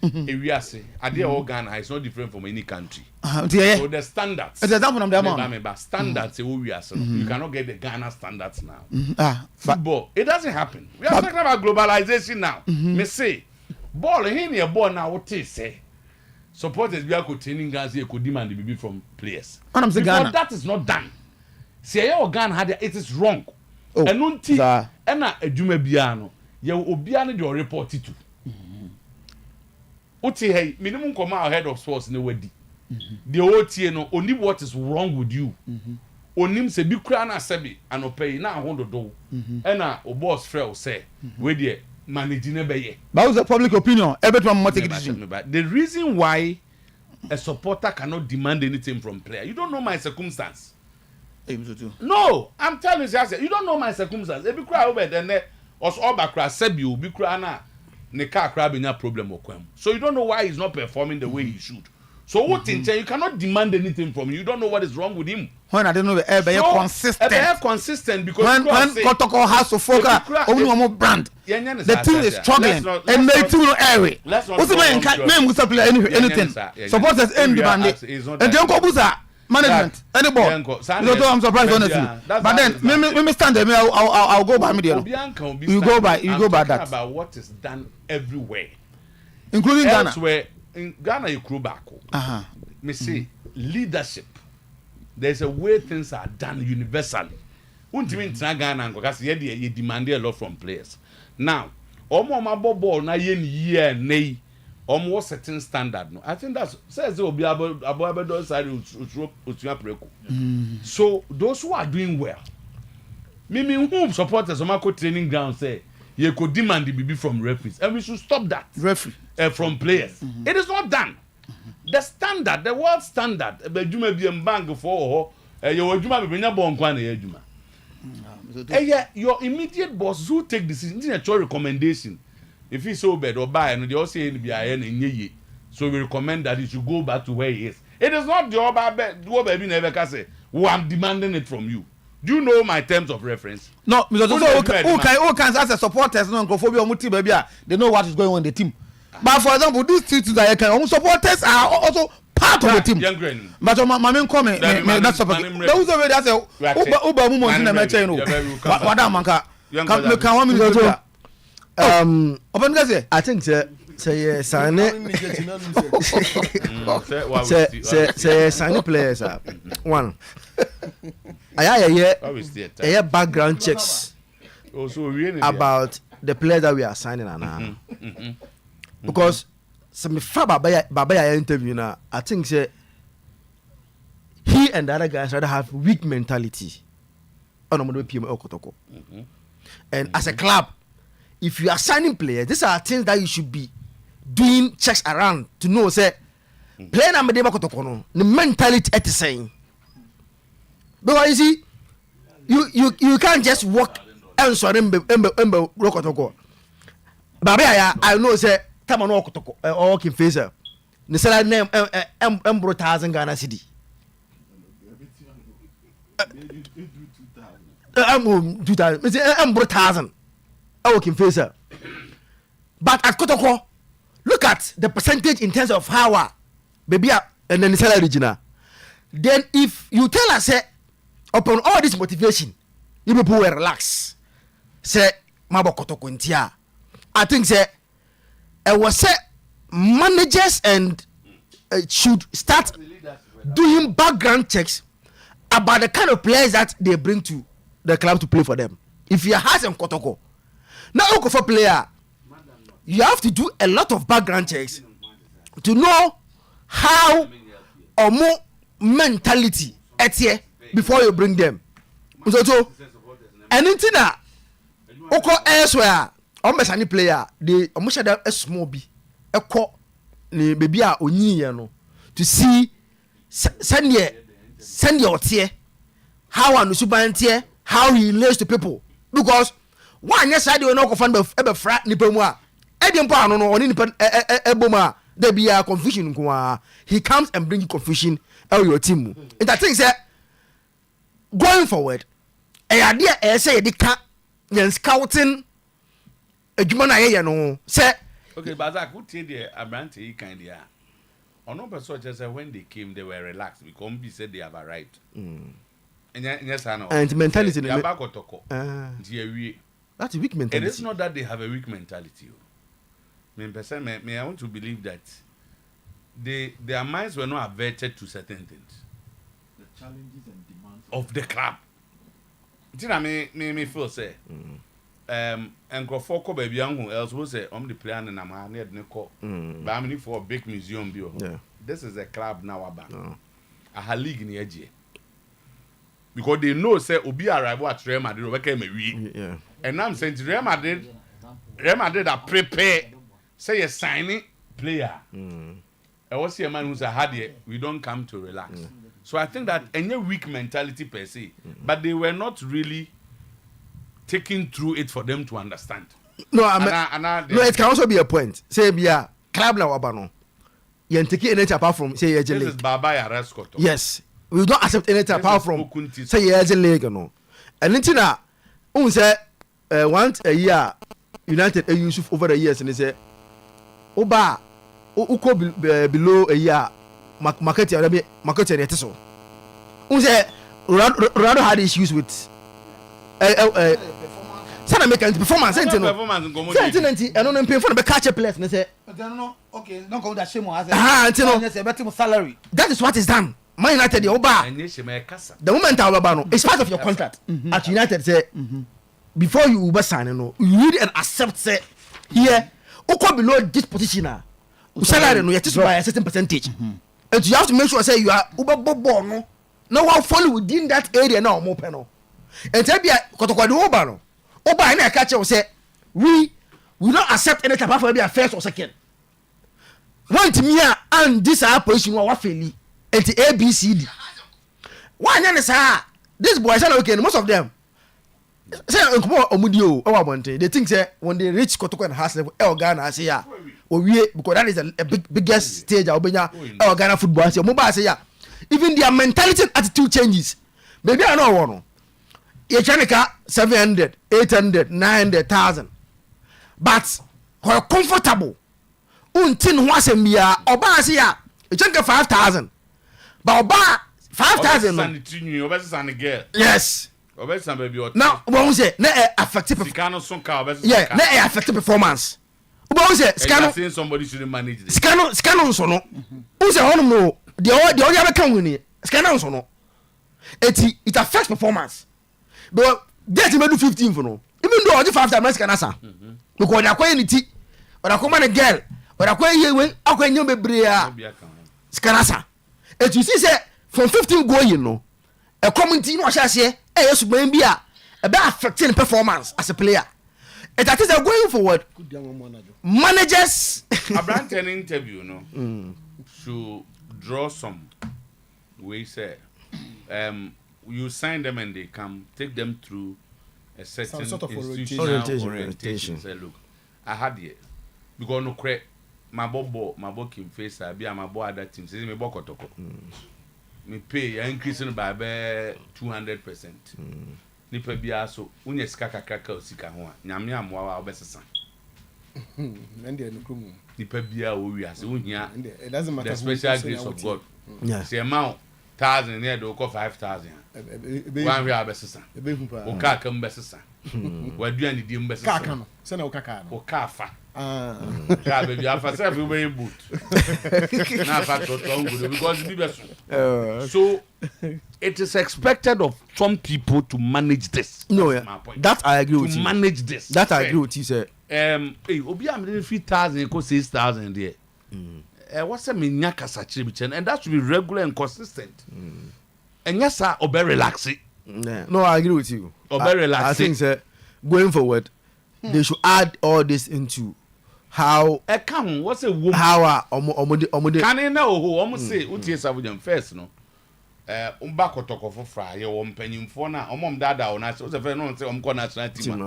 If we are saying, idea of Ghana is not different from any country. So the standards. It's example of them. Standards, we are saying you cannot get the Ghana standards now. Football, it doesn't happen. We are talking about globalization now. Me say, ball here ball now. What they say, supporters we are training guys here could demand the BB from players. Because that is not done. See, your Ghana had it is wrong. And nunti, ena ejuma biano. Ye obiano do report it to. Uti hey, minimum come out head of sports in the wedi. The OT no only what is wrong with you. Onim se bi kura na sebi anopay na ahondo do. Ena o boss frel say we there managing be ye. But what's the public opinion? Everyone must take a decision. The reason why a supporter cannot demand anything from player, you don't know my circumstance. No, I'm telling you, you don't know my circumstance. If you cry over then us all back cry sebi u bi kura na ne car crab in a problem or kwem. So you don't know why he's not performing the way he should. So what in you cannot demand anything from him. You don't know what is wrong with him. When I don't know the consistent. Consistent because when Kotoko has to focus on more brand. The team is struggling and the team will area. What's the man can't play anything. Supporters end demanding. And then Kobuza management any ball. I'm surprised honestly. But then let me stand there. I'll go by media. You go by that. About what is done everywhere, including Ghana. Elsewhere in Ghana, you crew back. Me say leadership. There's a way things are done universally. Until Ghana, because you demand a lot from players. Now, my ball na year nay. Almost certain standard. No, I think that's says it will be about side. So those who are doing well, whom supporters on training ground say you could demand the BB from referees, and we should stop that from players. It is not done. The standard, the world standard, your immediate boss who take decisions, it's a recommendation. If he's so bad or bad, and they all say so we recommend that he should go back to where he is. It is not the baby never can say, I'm demanding it from you. Do you know my terms of reference? No, because who can as a supporters no baby, they know what is going on in the team. But for example, these two that can supporters are also part of the team. But my main comment, that's support. Those already as a Uber woman in the match, what manka can 1 minute. I think say sign players one. I background checks about the players that we are signing now. Because some Baba interview now, I think say he and the other guys rather have weak mentality. And as a club, if you are signing players, these are things that you should be doing checks around to know say player na medeba kotokono the mentality at the same. Because you see, you can't just walk and so embe rokotoko. Babe I know say tama no kotoko or kin face the salary name embro 1000 Ghana cedi. 2000 embro 1000 working facer. But at Kotoko, look at the percentage in terms of how baby and then the salary regional. Then if you tell us upon all this motivation, you people will relax. Say Mabo Kotoko ntia. I think say I was say managers and should start doing background checks about the kind of players that they bring to the club to play for them. If you have some Kotoko. Now, for player, you have to do a lot of background checks to know how omo mentality etie before you bring them. So anything na oko elsewhere ombesani player they omo shada a small bi ekọ ni baby a onyiye no to see send otie how anu subantie how he relates to people because one yes side we no go find be fra nipa mu a e dey mpo anu no oni nipa ebom a there be a confusion nko he comes and bring confusion out your team and that thing say going forward idea say dey ka yen scouting adwuma na ye no say okay but that good thing there abrante he kind there ono person just say when they came they were relaxed because be said they have arrived yes I know and mentality they back otoko that's a weak mentality. It is not that they have a weak mentality. Me I want to believe that their minds were not averted to certain things. The challenges and demands of the club. Do you know me feel say and go for ko baby who else will say the plan and I'm near the call. But I'm for a big museum bio. Yeah. This is a club now about. A league in the edge. Because they know say obi arrive at Real Madrid we came a week. Yeah. And I'm saying Real Madrid are prepared say a signing player. I was see a man who's a hard year. We don't come to relax. So I think that any weak mentality per se, but they were not really taking through it for them to understand. No, it can also be a point. Say be a club la wabano. You take it apart from say this is Baba Yarescoto. Yes. We don't accept anything apart from say years in league no. And then say once a year United Yusuf over the years and they say oba uko below a year market it so. Say Ronaldo had issues with sana make performance and no pay for the catch players and say no okay don't go that shame salary. That is what is done. Man United the moment it's part of your contract at United say before you sign no you read and accept say here uko below this position salary no yet by a certain percentage and you have to make sure say you are uber no one follow within that area now more penal and tell be kotokwado oba na catch you say we don't accept any type of be first or second want me and this our position wa fairly and the ABCD. Why not say this boys are okay? Most of them say omudio owamonte. They think say when they reach Kotoko and House level, Ghana say ya. Because that is a biggest stage. Obenya Ghana football say mobile say ya. Even their mentality and attitude changes. Maybe I know one. You can 700, 800, 900,000. But who comfortable? Untin wasem ya oba say ya. You can 5,000. But about 5,000. Yes. Now, what say? Na affected performance. Yeah, na affected performance. What say? Saying somebody shouldn't manage this. Scan so no. Who say on no? The other can win it. Scan so no. It affects performance. But get him do 15 for no. Even though only 5 times can answer. Because they are quite anything. Or I come on a girl. Or I quite you when I quite you be bria. Scan answer. And you see say from 15 go you know a community no shall say yes when be a affecting performance as a player and that is going forward managers a brand an interview no should draw some way say you sign them and they come take them through a certain sort of orientation. Say look I had it because no credit my boy Kim face I be my boy other teams say me bokotoko me pay increasing by 200%. Nipa bia so unye sika kakaka osika ho a nyame amwa wa obesesa ende no krum nipa bia wo wi ase unhia it doesn't matter the special grace of God. Yes. The amount 1,000 near do 5,000 one we abesesa o ka ka mbesesa wadua ni di mbesesa ka no se na o kaka no o ka fa ka baby afa self we very boot na fa to good because be beso so it is expected of some people to manage this. No, yeah. That I agree with you. To manage this. That I agree with you, sir. Hey, obi am 3,000 ko 6,000 there. what's a minya kasachiri and that should be regular and consistent. And yes, sir, or very relaxing. No, I agree with you. Or very relaxing. I think going forward, they should add all this into how what's a woman? How can you know who almost say utie savujam first no? Umbako toko for fry your penny for now, dada on us, was a very no say national team.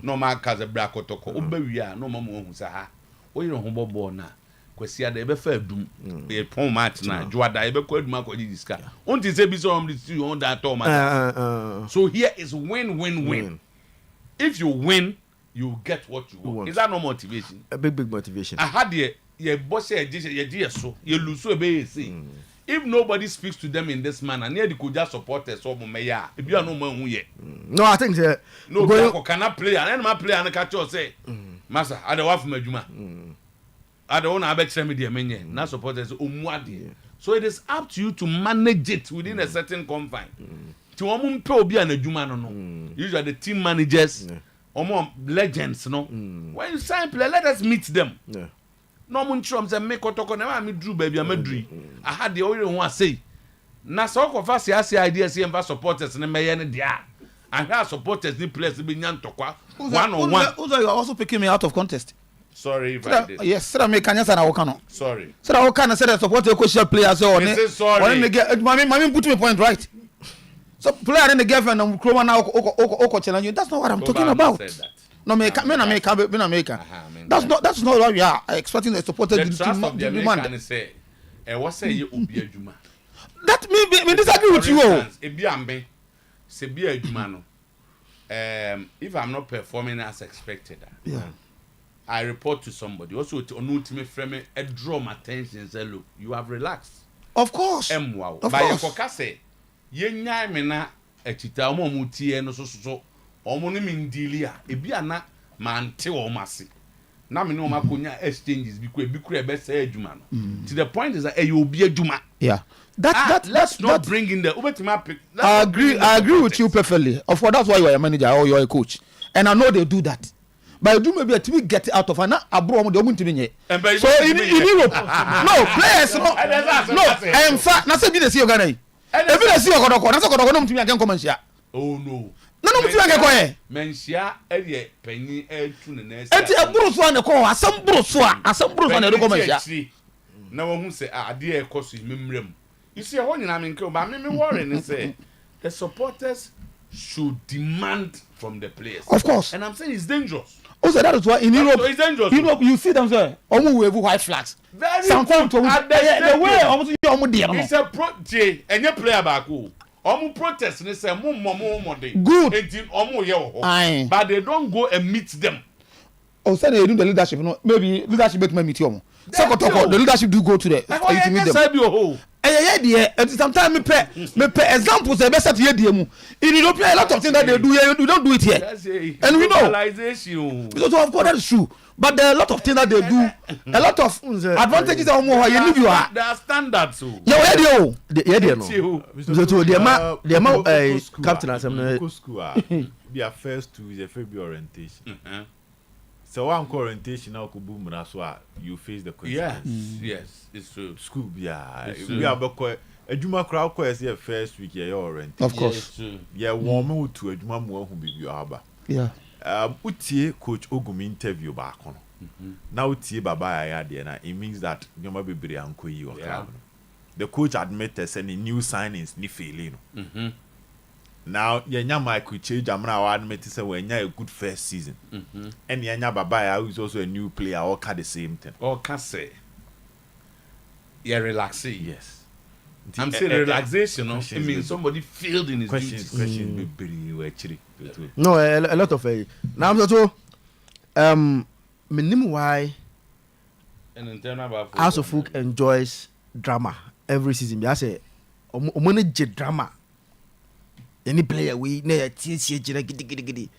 No man has a black toko, ubewia, no mamu who's a we don't humble born now. Kwesia de be fa dum e pon match na joada e be kwa dum akodi diska unti say bi so on that match. So here is win. If you win, you get what you want. Is that no motivation? A big motivation. I had ye boss ye so ye lose so be say. If nobody speaks to them in this manner, near the could just support us or meya. If you are no man who ye. No, I think no cannot play and my player and catch us say, Master, I don't want from Juma. I don't want to bet me the not supporters umwadi. So it is up to you to manage it within a certain confine. To omun be an Juma no. Usually the team managers legends no. When you sign play, let us meet them. No mun chum say make otoko na me drew baby amedri. I had the only one say. Na so ko fa see ideas here and supporters na meye ne dia. And her supporters ni players be nyan tokwa one on one. Also you are also picking me out of contest. Sorry if I did. Yes, sir, me can answer na Okano. Sorry. Sir, Okano said support your coach players so on. Sorry. Mami put me point right. So player in the girlfriend and Chroma now Oko challenge you. That's not what I'm talking about. No, that's not what we are expecting the supporters to demand. Say, what say you ubi ejuma? That me disagree with you. Ebi ambe, se bi ejuma no. If I'm not performing as expected, I report to somebody. Also, to ultimate frame draw my attention and say, look, you have relaxed. Of course. Wow. By your focus, ye nyai me na echita omo mutie no so. Omo ni mindilia ebi ana mante o mase na me no makonya exchanges bikura be say adwuma no to the point is that you obi adwuma let's not bring in the ubetima pick. I agree with you perfectly. Of course that's why you are a manager or you are a coach and I know they do that but do maybe to get it out of an abro de omuntimi nye so in Europe no players no in fact na say be the see Ghana e be the see okodoko na say okodoko no mutimi agen come nsia oh no no mutimi agen ko e mensia e de panyi etu ne na eti aburo so an ko asam buro so na do come nsia na wo hu say ade e koso memrem you see ho nyina me nke ba me worry ne say the supporters should demand from the players. Of course. And I'm saying it's dangerous. Also, that is why in Europe, it's dangerous. Europe, you see them say, "Omu wave white flags." Very sometimes good. The way omu dey. It's a protest. Any player back who omu protest. They say, good. But they don't go and meet them. Oh, say they do the leadership. No, maybe leadership make me meet you. The leadership do go to the to meet them. Sometimes me pay examples the best at here in Europe a lot of things that they do here you don't do it here and we know because of course that is true but there are a lot of things that they do a lot of advantages are more you live you are there are standards so no so the captain as school their first two is a February orientation. So one orientation now could boom you face the question. Yes, it's true. School we are a Juma crowd quest here first week your orientation. Of course. Yeah, warm to a Juma more who be your harbor. Yeah. Utie coach Ogumi interview back on. Now Utie Baba Ayadiana, it means that you might be very uncle you. The coach admitted any new signings ni failing. Now, Yanya Michael change. I'm now admitting say when you a good first season, and Yanya Babaya who is also a new player, all can the same thing. All can say, yeah, relaxing. Yes, I'm saying relaxation. No, it means somebody failed in his questions. No, a lot of now I'm so minimum why House of Folk enjoys drama every season. I say, manage drama. Any player we near giddy.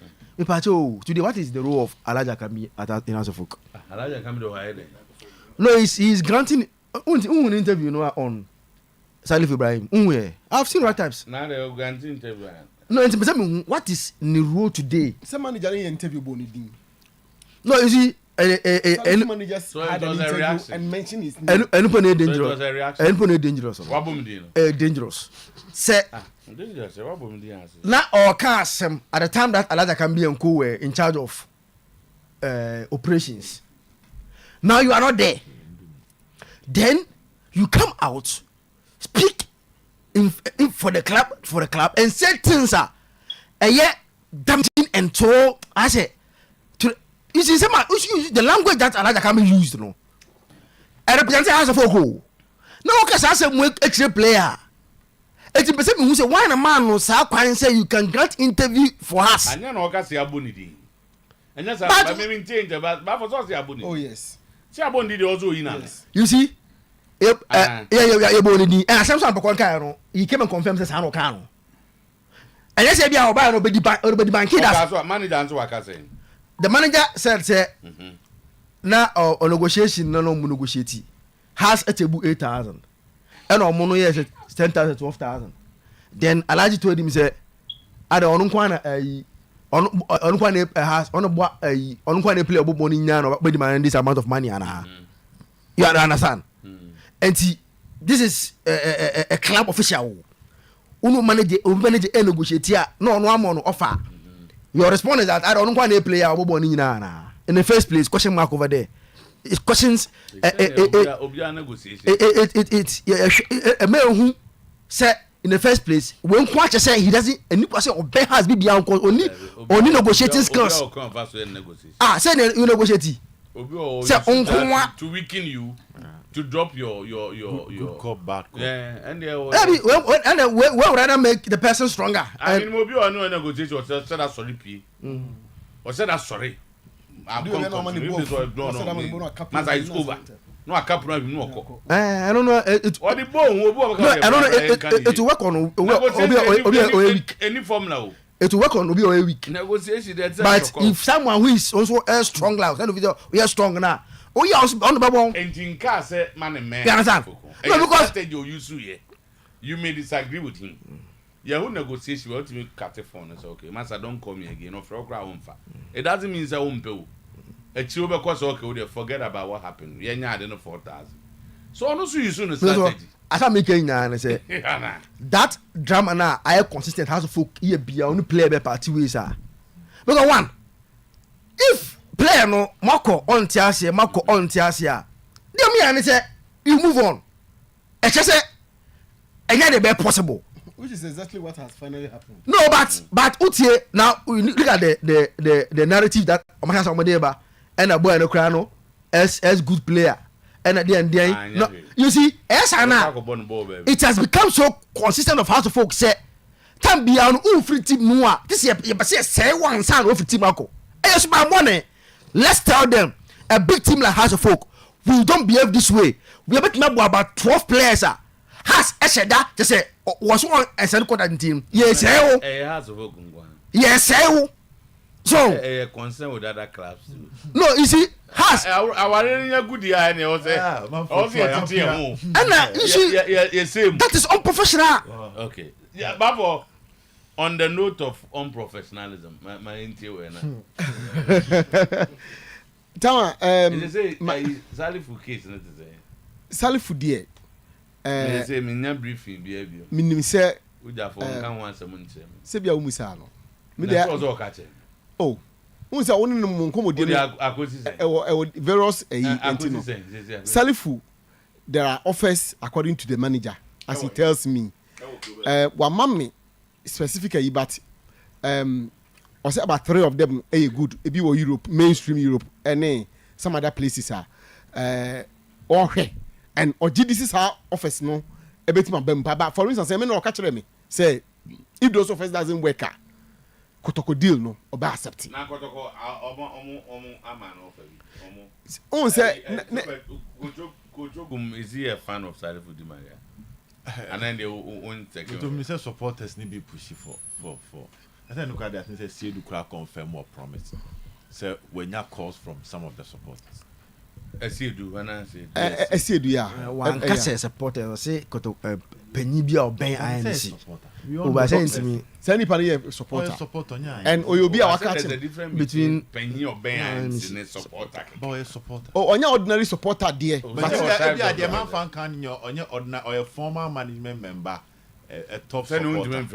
Today, what is the role of Elijah Kami in House of Folk? Elijah Kami do hide. No, he's granting an interview on Salif Ibrahim. I've seen right times. Now they are granting interview. No, what is the role today? Some manager interview Bonidin. No, you see, managers had an interview and mentioned his name. Anybody dangerous? So it was a reaction. Anybody dangerous? Dangerous. Say. Dangerous. Now our cast at the time that Alaja can be and Co were in charge of operations. Now you are not there. Then you come out, speak in for the club, and say things are damaging and so I say. You see, the language that Alaja can be used, no. I represent House of Oko. No, because I said, extra player. 80% who say, why a man no sa and say you can grant interview for us. And then Oka say Abunidi. And that's I mean, change about for so say Abunidi. Oh, yes. See Abunidi also in us. You see, yeah, Abunidi. And some Pokon he came and confirmed says Hano Kano. And yes, be our buy no be bank. That's what manager answer what I saying. The manager said, "Say, now on negotiation, no negotiate. Has a table 8,000, and on mono yes 10,000, 12,000. Then Alaji told him, say, I don't want has on a play about money now, but demand this amount of money, and you understand? And see, this is a club official. Uno manage a negotiate here. No one offer." Your response is that I don't want a player in the first place. Question mark over there. It's questions. It's a man who said in the first place when Kwacha said he doesn't. And you say obey has been beyond only negotiating skills. Say you negotiate. Say to weaken you. To drop your good cop, bad cop. Yeah, and we rather make the person stronger. I mean, maybe I know a negotiation or said that sorry, P. Or said that sorry. I'm going to over. No, I can't no. I don't know. What the bone? I don't know. It work on any formula. It will work on a week. Negotiation. But if someone who is also a strong loud, we are strong now. Oh, yeah, on the bubble. And in car said, man, and man. You understand? No, because you may disagree with him. You who negotiation will ultimately cut the phone. It's okay. Master, don't call me again. No, for a crowd. It doesn't mean I won't pay. A chill because okay, we forget about what happened. Yeah, I don't know 4,000. So I don't see you soon as strategy. As I'm making and say that drama now, I have consistent house of folk here be only play by party ways. Because one, if player no Marco on Tiasia, dear me, and say you move on. I just say, and yet the possible. Which is exactly what has finally happened. No, but Utie now look at the narrative that Omasa Omadeba and a boy and a crano as good player. And at the end, no, you see, it has become so consistent of how to folks say, "Can be an free team more." This year, you say one son of team Marco. Yes, my money. Let's tell them a big team like House of Folk, we don't behave this way. We are making about 12 players. Has Esheda just say was one and send contact team. Yes, House of Folk. Yes, so concerned with other clubs. No, you see, has our good year and you see, that is unprofessional. Okay, yeah, but on the note of unprofessionalism, my interview. Tama, Salifu case, not to say. Salifu dear. Say me briefing behavior. Minim say we therefore can want someone say. Sebia umusano. Me dey also catch. Oh, who say only no monkomo dey. Various Salifu, there are offers according to the manager, as he tells me. One mommy specifically, but I say about 3 of them are good. If you were Europe, mainstream Europe, and some other places are and this is our office no a bit my but for instance I mean no catch me say if those offers doesn't work kotoko deal no oba accept na kotoko aman offer on say Kojogum is he a fan of Salifu Di Maria and then they won't take to me say supporters need be pushy for I think look at that and say do crack confirm or promise so when you calls from some of the supporters Asiedu ana say. Asiedu ya. Wan kase supporter say koto panyi bi a oben INC. Oba say ntimi. Say ni pani supporter. And oyobi a waka between panyi oben INC ne supporter. Boy supporter. Oh, onya ordinary supporter there. But the man fan can onya ordinary or a former management member. A top supporter.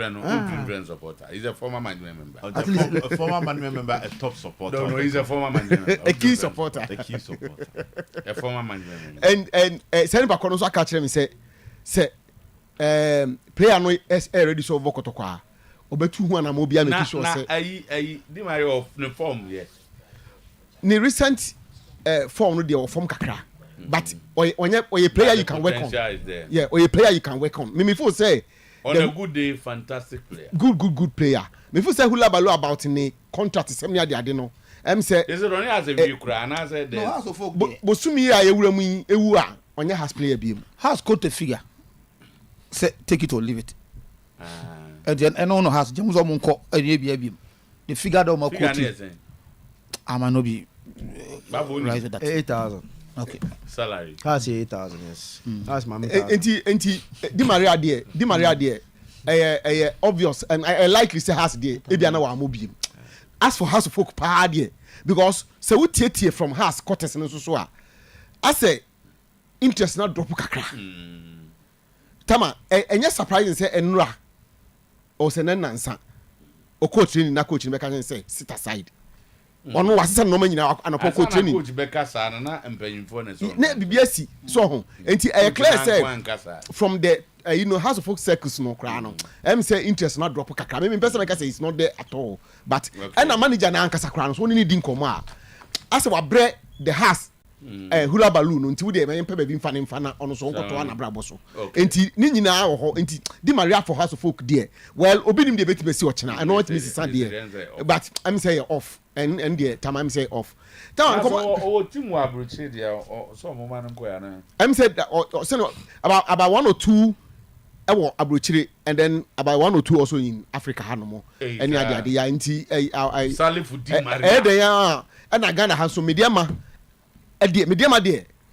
Supporter. He's a former management member. At least a former management member, a top supporter. No, he's a former management member. A key supporter. A key supporter. A former management member. And send back on also catch them say player no is ready so vokoto kwa. Obetu hu na mo bia make sure say. Na ayi di mari of the form here. Ni recent form no dey form kakra. But oye player you can work on. Yeah, oye player you can work on. Me feel say on a good day, fantastic player. Good player. Me feel say hula balo about in contract sem ya de no. Say is it only as a view cry and as a no has of folk. But sumi ya ewura mu ewu a onye has player bi mu. Has quote a figure. Say take it or leave it. And then no has James Omonko and the figure do ma quote. Ama no be right with that 8,000. Okay. Salary. Has 8,000, yes. That's my enti Di Maria there obvious and I likely say has there e bia na wa mobi. As for house of folk pa there because say we tie from house quarters no so a I say interest na drop kakra. Tama enye surprising say enra o say nansa o coach ni na coach ni be kan say sit aside. Ono wasesa no manyina anopɔ coach ni coach be kasa na mpanyimfo ne so na bibia si so ho enti clear say from the house of folk circles no kra no say interest na drop kakra me person make say it's not there at all but and manager na ankasa kra no so ni di nkomo a ase wa bre the house hula balloon no nti wo de me mpa ba bi mfa na ono so nkoto na brabo so enti ni nyina wo ho enti Di Maria for house of folk there well obinim de beti besi ochina I know what me say there but I'm say off and the time I'm say off time o team wa abroche there so mo man nko ya na I'm said about 1 or 2 ewo abrochire and then about 1 or 2 also in Africa hanomo any ade ya enti I Salifu Di Maria dey ya na Ghana ha so mediama de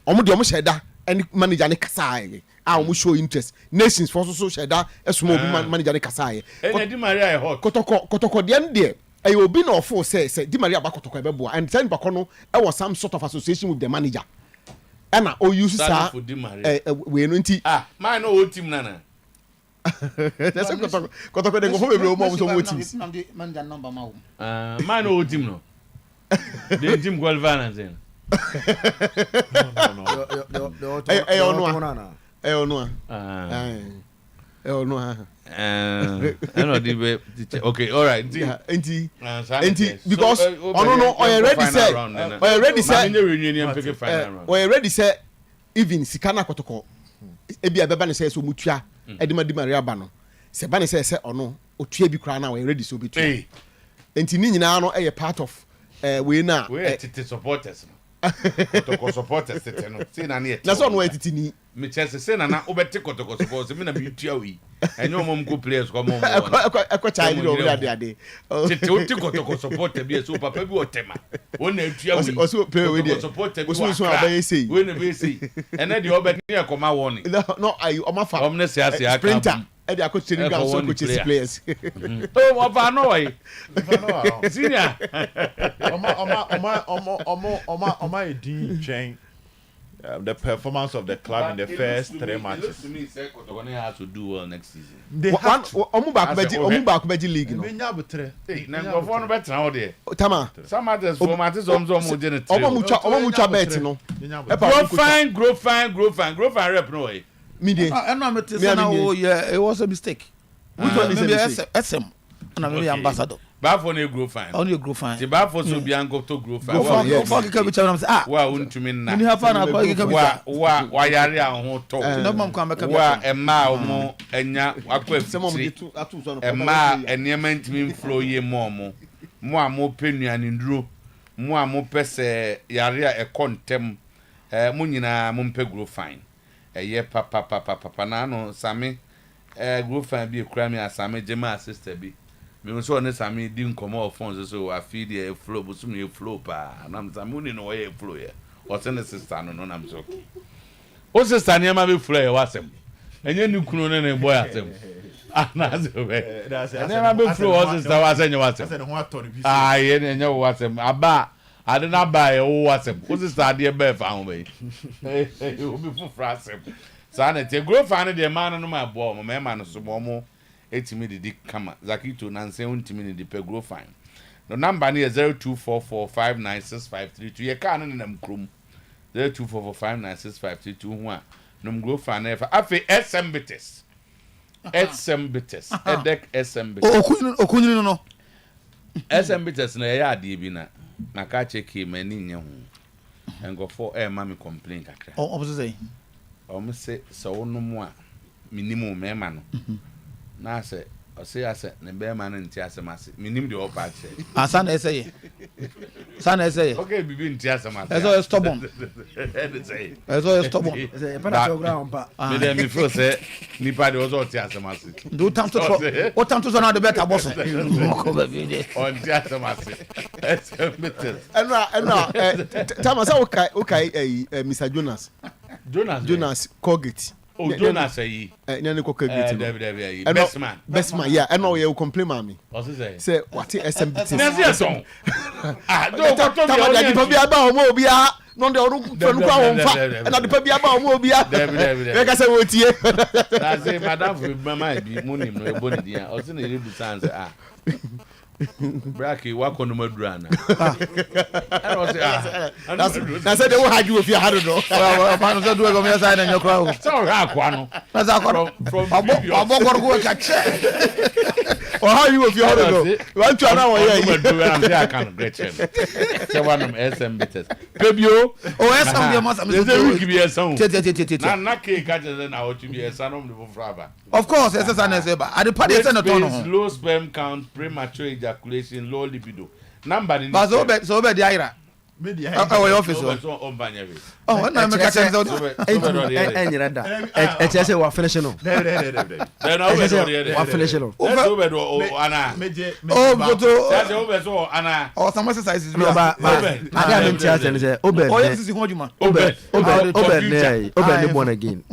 omo de omo sheda and manager ne kasa omo show interest nations for so sheda esumo obi manager ne kasa and Di Maria e hot kotoko de ayo obi na ofo say Di Maria ba kotoko ebebo and send back no e was some sort of association with the manager and o use sa we no nti man no whole team nana that's kotoko de go home be o so teams manager number ma man no whole team no the team go advance then okay, all right. Because already said even Sikana Kotoko ebi abeba ne say so mutua edema Di Maria ba no se ba ne say ono otua bi kra na we ready so bitua enti ni nyina no part of we na we tete supporters Kotoko supporters tete no say na na so no tete ni me chese say na obete Kotoko supporters me na me tua we enyo mom go players ko mom akwa child no we ade tete o ti Kotoko supporter bi so papa bi otema won na tua we o so play we dey supporter bi so abaye say we na be say and na the obete e koma warning no ayi o ma fa omne say ase aka sprinter e dey akọ training ground so coaches players oh wa fa no way senior Oma edin train the performance of the club in the first 3 matches. To me, say Kotoko has to do well next season. Omu back beji league no. Benya betre. Na go for no better now there. Tama. Some others for matches mo generate. Omu mucha bet no. Grow fine rep no way. Me dey. No me say na yeah, it was a mistake. Which one is a mistake? SM. Na maybe ambassador. Ba for no grow fine. Only grow fine. Ti ba for so bianco to grow fine. Go for ke be chama say wa untumi na. Ni hafa na ko ke be wa yare ahun to. No mam ko ameka be. Wa emma omo enya akwa fiti. Emma enema ntimi flow ye mo mo penuane nduro. Mo a mo pese yare a ekontem. Mo nyina mo mpe grow fine. Eye papa na no same grow fine bi ekura me asame jema sister bi. Me so ne same di nkomo of phones so I feed the flow but some flow pa na mtamuni no way flow here or send a sister no I'm so. O sister near my flare was him. And you knew no boy at him. And never before sister was any what him. I ain't know what him. I did not buy a what's him. Who's sister dear bear found me? It will be for France. Sanity, grow find the man on my ball, my man so more 80 minutes dick come. Zakito Nancy 20 minutes the grow fine. The number near 0244596532. You can't in them crum 0244596532. No grow fine ever. I feel SM bitters. SM bitters. Edek SM bitters. Okunyini no. SM bitters na ya adibina. Na ka check him any nya ho. And go for mommy complain kakra. Oh, what say? Say so no more minimum mema no. Na say I say ne be man nti asemase minim de opa che asa na say okay bibi nti asemase eso stubborn eso stubborn say para program pa me dem me feel say ni pa de ozo ti asemase do time to o time to na de better boss ko be bi de on ti asemase eno tama sa okay Mr Jonas Colgate. Oh, Jonas say nene ko Colgate best man yeah eno you complain mami what is say what SMBT na see song do ko to tama de pa bia ba omo obia no de oru fenu kwa wonfa na de pa bia ba omo obia we ka say wotie na say madam for mama bi munim no eboni dia o se na ire du sans Braki wako no madurana. Na say they will hide you if you had no. Man say do go me side na nyokwa. So akwa no. Na say akwa from abogor go ka che. Or how you if you had no. Want to na one here. I'm say I can Gretchen. Say one of SM bitters. Pebio. Oh SM dey must am. Say we give you some. Na cake ka je na o tu bi SM no for fraba. Of course, SS na say ba. At the party say na turn on. Low sperm count, premature ejaculation, low libido. Number in so be the ira. Media. Our office. Oh, na me catch so. Enyira da. E say we finish no. Then we finish no. Over ana. Oh, goto. Say over so ana. Oh, some exercises we ba. I am in say obe. Oh, yes, is hojuma. Obe born again.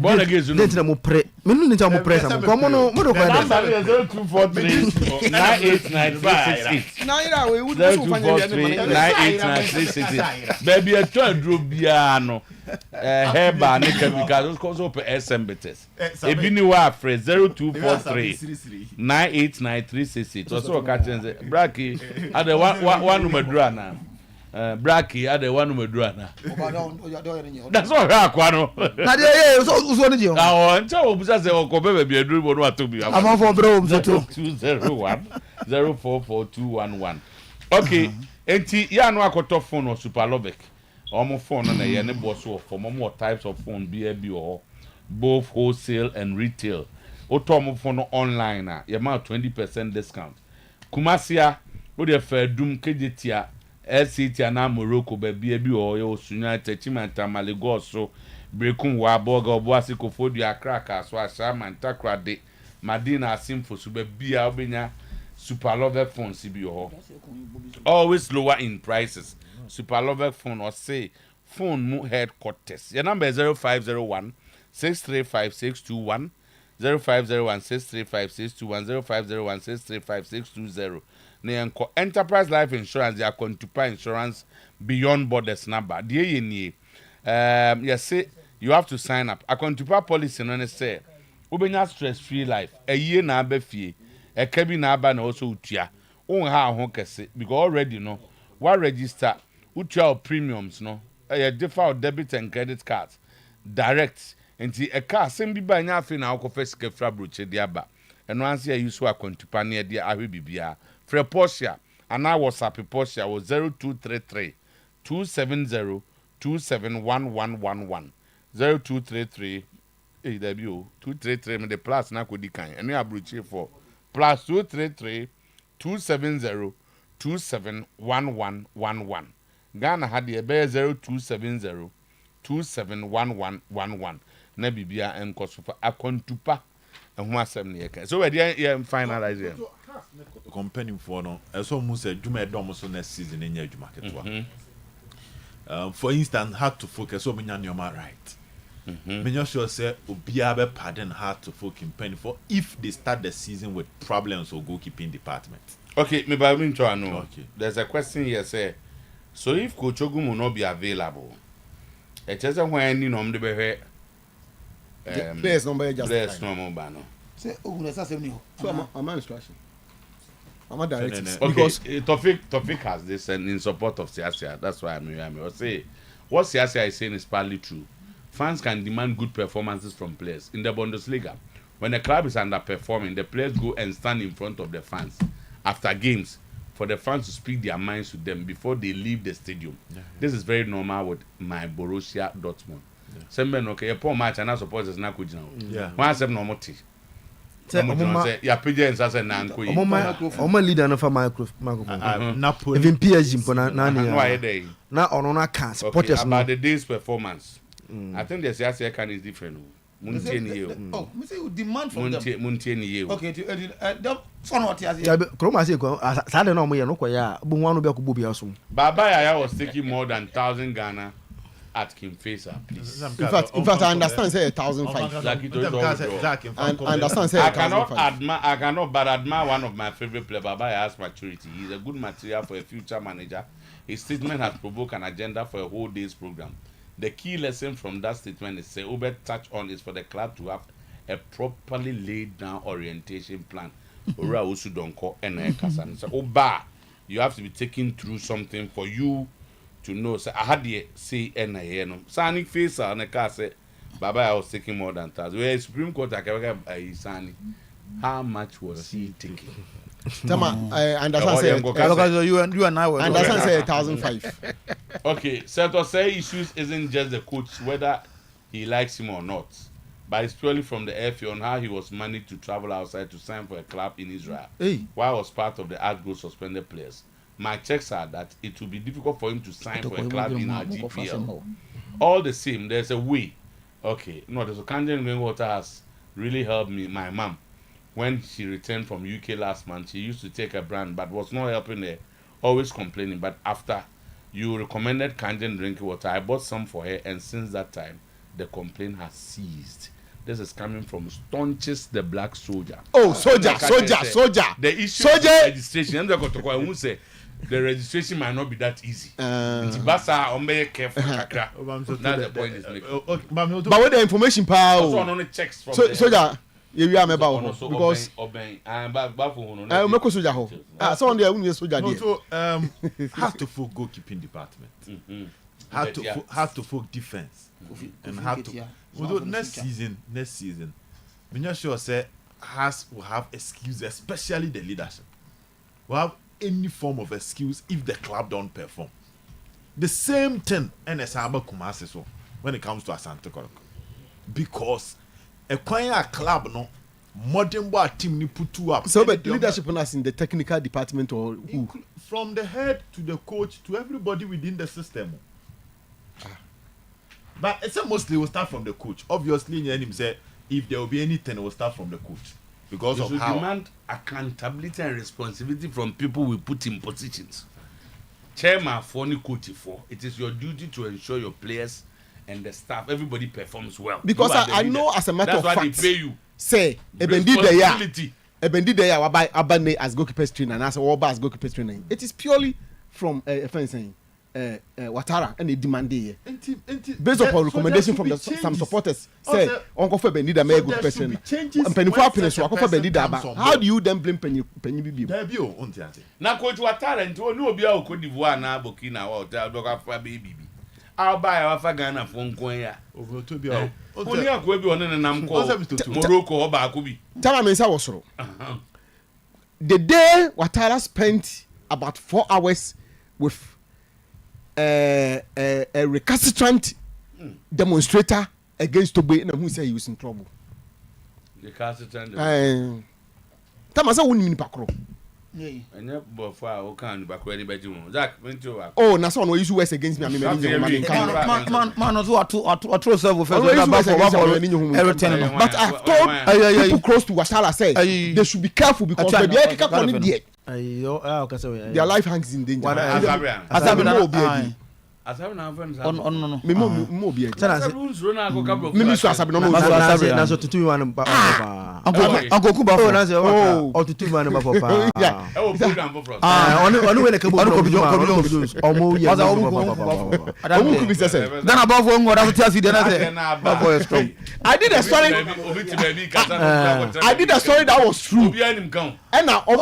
Born again no. Dentro mo pre. Menu ni mo pre sam. Como no mo do kwa da. 0243 989368. Na ira we would so fanya bi 989368. Baby a to adro bia no. Heba ne chemicals ko so pe SM bitters. Ebi ni wa afre 0243 989368. So ka chenze Braki ade one madura na. Braki ade one madura na. That's all akwa no. Na dey so ni je. Ah, ncha obusa se ko be be aduru bo no atobi. Am for bro so 201 044211. Okay, enti ya no akoto phone o Super Lobic. Omo phone na ye ne boss o for more types of phone bi or both wholesale and retail. Otomo phone online na ye ma 20% discount. Kumasia wo de fa dum kejetia LCT na Morocco be bi o ye osunya techimenta maligoso brekum wa boga oboase kofodu akraka so asha mantakra de Madina Simfo so be bia obenya Super Lover phone bi o always lower in prices. Super Lover phone or say phone mu headquarters. Your number is 0501 635621 0501 635621 0501 635620. Neyanko Enterprise Life Insurance ya Kontupa Insurance Beyond Borders number. Die ye yes say you have to sign up. A Kontupa policy no say ubenya stress free life. A year na aba fie. E kabi na aba na also utua. On ha ho kese because already no wa register utua premiums no. E default debit and credit cards direct. Enti e car sem bi ba nya afi na akofa sika fra broche dia ba. Eno anse ayi so akontupa na dia ahwe bibia. Fre Porsche ana WhatsApp Porsche was 0233 270 271111 0233 AW 233 me the plus na kodi kan eno ya broche for plus 233 270 271111 Ghana had the be 0270 271111 na bibia enkoso fa akontupa ehun asem ne yeka so we dey finalize here company for no eso mu say djuma edom so next season enya djuma ketwa For instance, how to focus on Minyanyoma right. Make sure say Obiabe pardon hard to focus in penny for if they start the season with problems or goalkeeping department. Okay, maybe I mean to know. Okay. There's a question here say, so if Coach Ogum will not be available, it just when you know the players number just players normal banner. Say Ogum is a new. So I'm instruction. I'm a director. Okay, because Tofik has this and in support of Siasia. That's why I'm here. I say what Siasia is saying is partly true. Fans can demand good performances from players in the Bundesliga. When the club is underperforming, the players go and stand in front of the fans after games for the fans to speak their minds to them before they leave the stadium. This is very normal with my Borussia Dortmund. Same okay, a poor match and I suppose it's not good now. One seven normal tea. Yeah, pigeons as a nanko. Oma leader no for microphone. Even PSG mpona na na ono na can supporters about the day's performance. I think the CSA can is different. Oh, me say you demand from them. Okay, for what you say. Kroma say ko sade na omo ye no koya bu nwanu be ko bobi aso. Baba Yaya was taking more than 1,000 Ghana at Kimfesa, please. In fact, I understand say 1,500. I understand say I cannot admire one of my favorite players. Baba Yaya's maturity. He's a good material for a future manager. His statement has provoked an agenda for a whole day's program. The key lesson from that statement is say Uber touch on is for the club to have a properly laid down orientation plan. Ora usudonko ene kasan. So Uba, you have to be taken through something for you to know. So I had the say ene no. Sani face on a car say Baba I was taking more than 1,000. Where Supreme Court I Sani. How much was he taking? Tama, I understand say because you and I were understand say 1,500. Okay, so to say issues isn't just the coach whether he likes him or not, but it's purely from the FA on how he was managed to travel outside to sign for a club in Israel. While I was part of the outgo suspended players. My checks are that it will be difficult for him to sign for a club in our GPL. All the same, there's a way. Okay, no, there's a Kanjan Rainwater has really helped me, my mom. When she returned from UK last month, she used to take a brand but was not helping her, always complaining. But after you recommended Kangen drinking water, I bought some for her, and since that time, the complaint has ceased. This is coming from Staunches the Black Soldier. Oh, soldier. The issue of registration, the registration might not be that easy. That's the point is making. But with the information power, also on the checks from soldier. You are about because someone there who is soldier there. So have to folk goalkeeping department. Have to folk defense. And have to next season. We not sure say will have excuse, especially the leadership. Will have any form of excuse if the club don't perform. The same thing NSABA Kumasi so when it comes to Asante Kotoko. Because a quiet club no modern boy team ni put two up. So but leadership on us in the technical department or who? From the head to the coach to everybody within the system. But it's mostly will start from the coach. Obviously, him say if there will be anything, it will start from the coach. Because you of should how demand accountability and responsibility from people we put in positions. Chairman for any coach for it is your duty to ensure your players and the staff, everybody performs well. Because I know as a matter of fact, that's why they pay you. Say, Ebendi there, Abane as goalkeeper trainer, and as Oba as goalkeeper trainer. It is purely from Watara and they demand there. Based upon recommendation from some supporters, say, Uncle Febendi the mayor goalkeeper trainer. And Penny for happiness, Uncle Febendi the how do you then blame Penny Bibi? Now, Coach Watara and to no be our Cote d'Ivoire now, Burkina or Doga baby. I'll buy our Fagana phone coin. Over to be out. Only a quibby on an Morocco or Bakubi. Tell me, so the day Watara spent about 4 hours with a recalcitrant demonstrator against Tobe, and who said he was in trouble. Recalcitrant. Tamasa wouldn't mean Pacro. And yet, for can back where anybody Zach went to. Oh, that's one who used to work against me. I mean, man, but I told people close to Washala say they should be careful because their life hangs in danger. Asabi na friends. No. Me mo bi. Me so asabi no. Na so tutu wan ba. Uncle Kuba. Oh, na so. Oh, tutu wan ba for pa. Yeah. E wo program for us. Onu we le kebo. Omo ye. Omo ku bi say. Then above one go that to see the na say. I did a story. I did a story that was true. And now but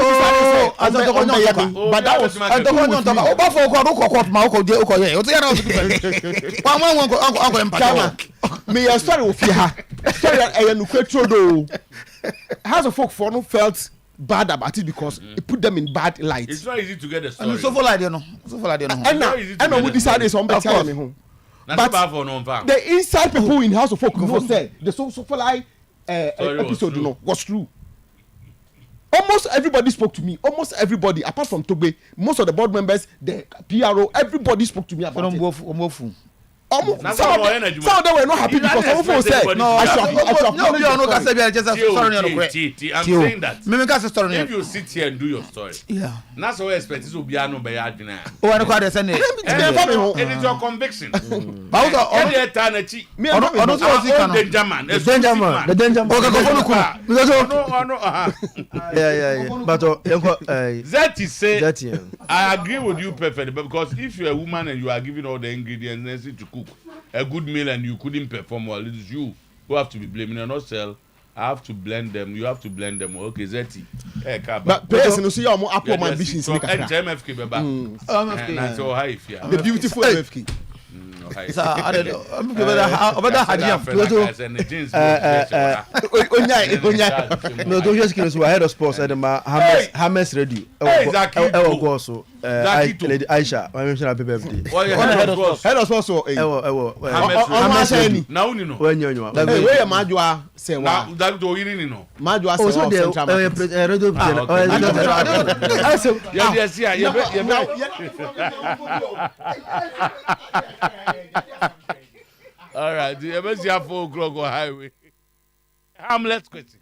that was Oba for ko court ma ko je ko ye. O ti ya na Uncle Empire. Me your story will fear her. Story I no do. House of Folk for no felt bad about it because it put them in bad light. It's not easy to get the story. And so for like no. And now we decided some better me home. But the inside people in House of Folk know said the so for like episode was true. Almost everybody spoke to me. Almost everybody, apart from Togbe, most of the board members, the PRO, everybody spoke to me about it. Some of them were not happy because some people said, I'm saying that. If you sit here and do your story, that's what I expect. This will be no bad. It is your conviction. But Zeti say, I agree with you perfectly, because if you're a woman and you are given all the ingredients necessary to cook a good meal and you couldn't perform well, it is you who have to be blamed. You're not sell. I have to blend them. You have to blend them. Okay, Zeti. But person who see your more apple my ambitions. The beautiful MFK. It's I don't know. I'm no, don't just kill us. We're head of sports at the Hammers Radio. Also, Lady Aisha. I mentioned happy birthday. Head of sports. Now you know. When you know. Where Majua say what? That do you know? Majua all right, the emergency 4 o'clock on highway. Hamlet question.